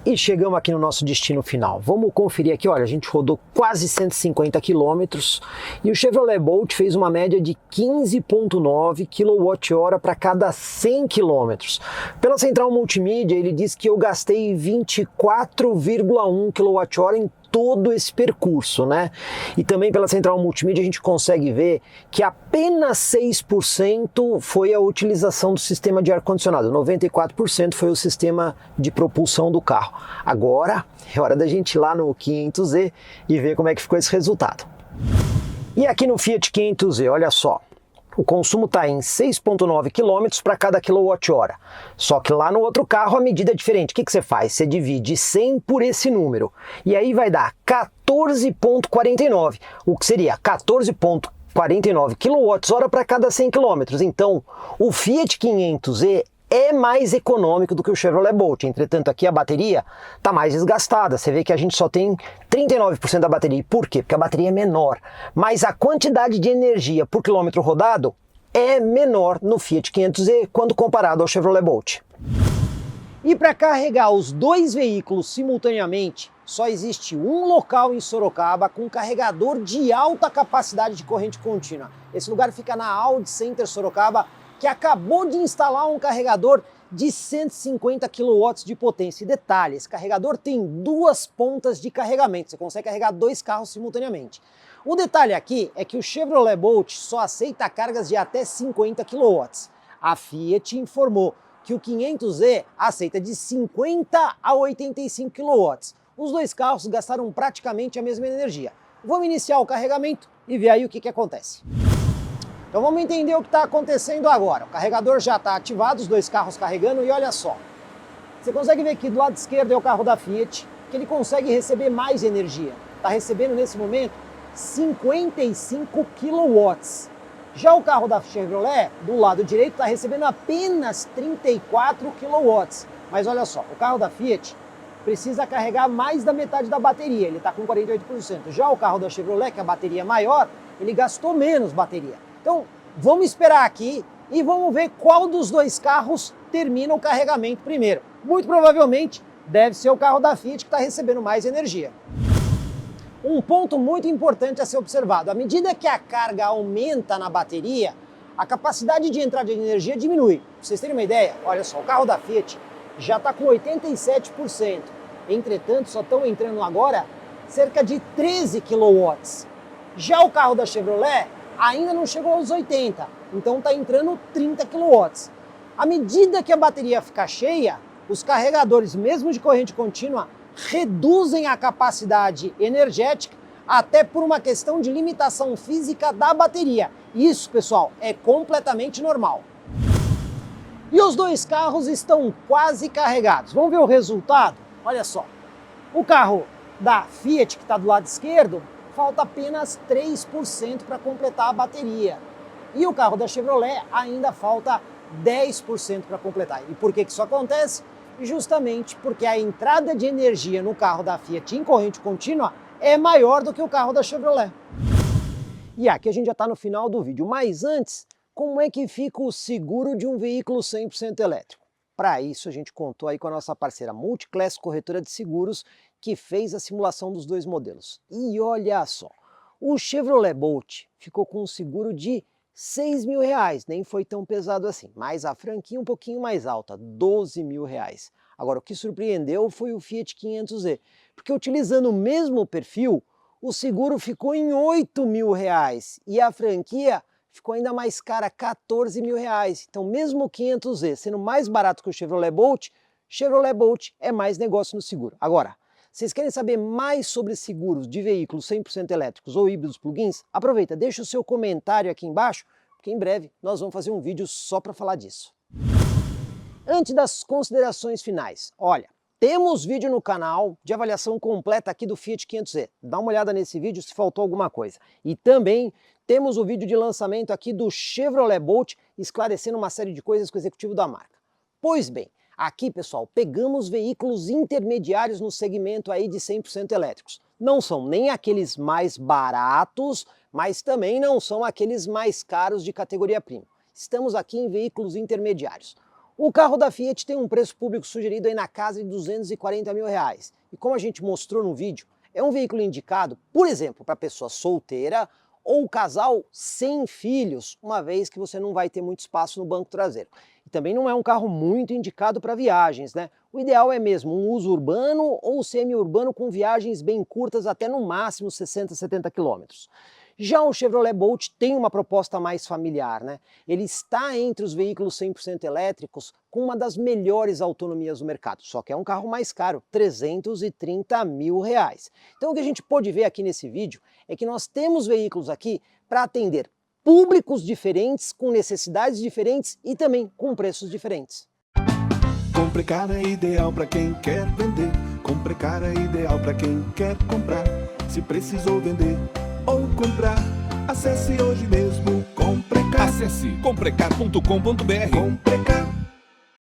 E chegamos aqui no nosso destino final. Vamos conferir aqui, olha, a gente rodou quase 150 quilômetros e o Chevrolet Bolt fez uma média de 15,9 kWh para cada 100 quilômetros. Pela central multimídia, ele diz que eu gastei 24,1 kWh em todo esse percurso, né? E também pela central multimídia a gente consegue ver que apenas 6% foi a utilização do sistema de ar-condicionado, 94% foi o sistema de propulsão do carro. Agora é hora da gente ir lá no 500e e ver como é que ficou esse resultado. E aqui no Fiat 500e, olha só, o consumo está em 6,9 km para cada kWh. Só que lá no outro carro a medida é diferente. O que você faz? Você divide 100 por esse número. E aí vai dar 14,49, o que seria 14,49 kWh para cada 100 km. Então, o Fiat 500e é mais econômico do que o Chevrolet Bolt. Entretanto, aqui a bateria está mais desgastada. Você vê que a gente só tem 39% da bateria. Por quê? Porque a bateria é menor. Mas a quantidade de energia por quilômetro rodado é menor no Fiat 500e quando comparado ao Chevrolet Bolt. E para carregar os dois veículos simultaneamente, só existe um local em Sorocaba com carregador de alta capacidade de corrente contínua. Esse lugar fica na Audi Center Sorocaba, que acabou de instalar um carregador de 150 kW de potência. E detalhe, esse carregador tem duas pontas de carregamento, você consegue carregar dois carros simultaneamente. O detalhe aqui é que o Chevrolet Bolt só aceita cargas de até 50 kW. A Fiat informou que o 500e aceita de 50 a 85 kW. Os dois carros gastaram praticamente a mesma energia. Vamos iniciar o carregamento e ver aí o que acontece. Então vamos entender o que está acontecendo agora. O carregador já está ativado, os dois carros carregando e olha só. Você consegue ver que do lado esquerdo é o carro da Fiat, que ele consegue receber mais energia. Está recebendo nesse momento 55 kW. Já o carro da Chevrolet, do lado direito, está recebendo apenas 34 kW. Mas olha só, o carro da Fiat precisa carregar mais da metade da bateria, ele está com 48%. Já o carro da Chevrolet, que a bateria é maior, ele gastou menos bateria. Então, vamos esperar aqui e vamos ver qual dos dois carros termina o carregamento primeiro. Muito provavelmente deve ser o carro da Fiat que está recebendo mais energia. Um ponto muito importante a ser observado: à medida que a carga aumenta na bateria, a capacidade de entrada de energia diminui. Para vocês terem uma ideia, olha só, o carro da Fiat já está com 87%. Entretanto, só estão entrando agora cerca de 13 kW. Já o carro da Chevrolet ainda não chegou aos 80, então está entrando 30 kW. À medida que a bateria ficar cheia, os carregadores, mesmo de corrente contínua, reduzem a capacidade energética, até por uma questão de limitação física da bateria. Isso, pessoal, é completamente normal. E os dois carros estão quase carregados. Vamos ver o resultado? Olha só, o carro da Fiat, que está do lado esquerdo, falta apenas 3% para completar a bateria. E o carro da Chevrolet ainda falta 10% para completar. E por que isso acontece? Justamente porque a entrada de energia no carro da Fiat em corrente contínua é maior do que o carro da Chevrolet. E aqui a gente já está no final do vídeo, mas antes, como é que fica o seguro de um veículo 100% elétrico? Para isso a gente contou aí com a nossa parceira Multiclass Corretora de Seguros, que fez a simulação dos dois modelos. E olha só, o Chevrolet Bolt ficou com um seguro de R$6.000, nem foi tão pesado assim, mas a franquia um pouquinho mais alta, R$12.000. Agora, o que surpreendeu foi o Fiat 500e, porque utilizando o mesmo perfil, o seguro ficou em R$8.000 e a franquia ficou ainda mais cara, R$14.000. Então, mesmo o 500e sendo mais barato que o Chevrolet Bolt é mais negócio no seguro. Agora, vocês querem saber mais sobre seguros de veículos 100% elétricos ou híbridos plug-ins? Aproveita, deixa o seu comentário aqui embaixo, porque que em breve nós vamos fazer um vídeo só para falar disso. Antes das considerações finais, olha, temos vídeo no canal de avaliação completa aqui do Fiat 500e. Dá uma olhada nesse vídeo se faltou alguma coisa. E também temos o vídeo de lançamento aqui do Chevrolet Bolt, esclarecendo uma série de coisas com o executivo da marca. Pois bem, aqui, pessoal, pegamos veículos intermediários no segmento aí de 100% elétricos. Não são nem aqueles mais baratos, mas também não são aqueles mais caros de categoria premium. Estamos aqui em veículos intermediários. O carro da Fiat tem um preço público sugerido aí na casa de R$240 mil. E como a gente mostrou no vídeo, é um veículo indicado, por exemplo, para pessoa solteira ou casal sem filhos, uma vez que você não vai ter muito espaço no banco traseiro. E também não é um carro muito indicado para viagens, né? O ideal é mesmo um uso urbano ou semi-urbano com viagens bem curtas, até no máximo 60, 70 quilômetros. Já o Chevrolet Bolt tem uma proposta mais familiar, né? Ele está entre os veículos 100% elétricos com uma das melhores autonomias do mercado, só que é um carro mais caro, R$330 mil. Então o que a gente pode ver aqui nesse vídeo é que nós temos veículos aqui para atender públicos diferentes, com necessidades diferentes e também com preços diferentes. Comprecar é ideal para quem quer vender. Comprecar é ideal para quem quer comprar. Se precisou vender ou comprar, acesse hoje mesmo Comprecar. Acesse comprecar.com.br. Comprecar.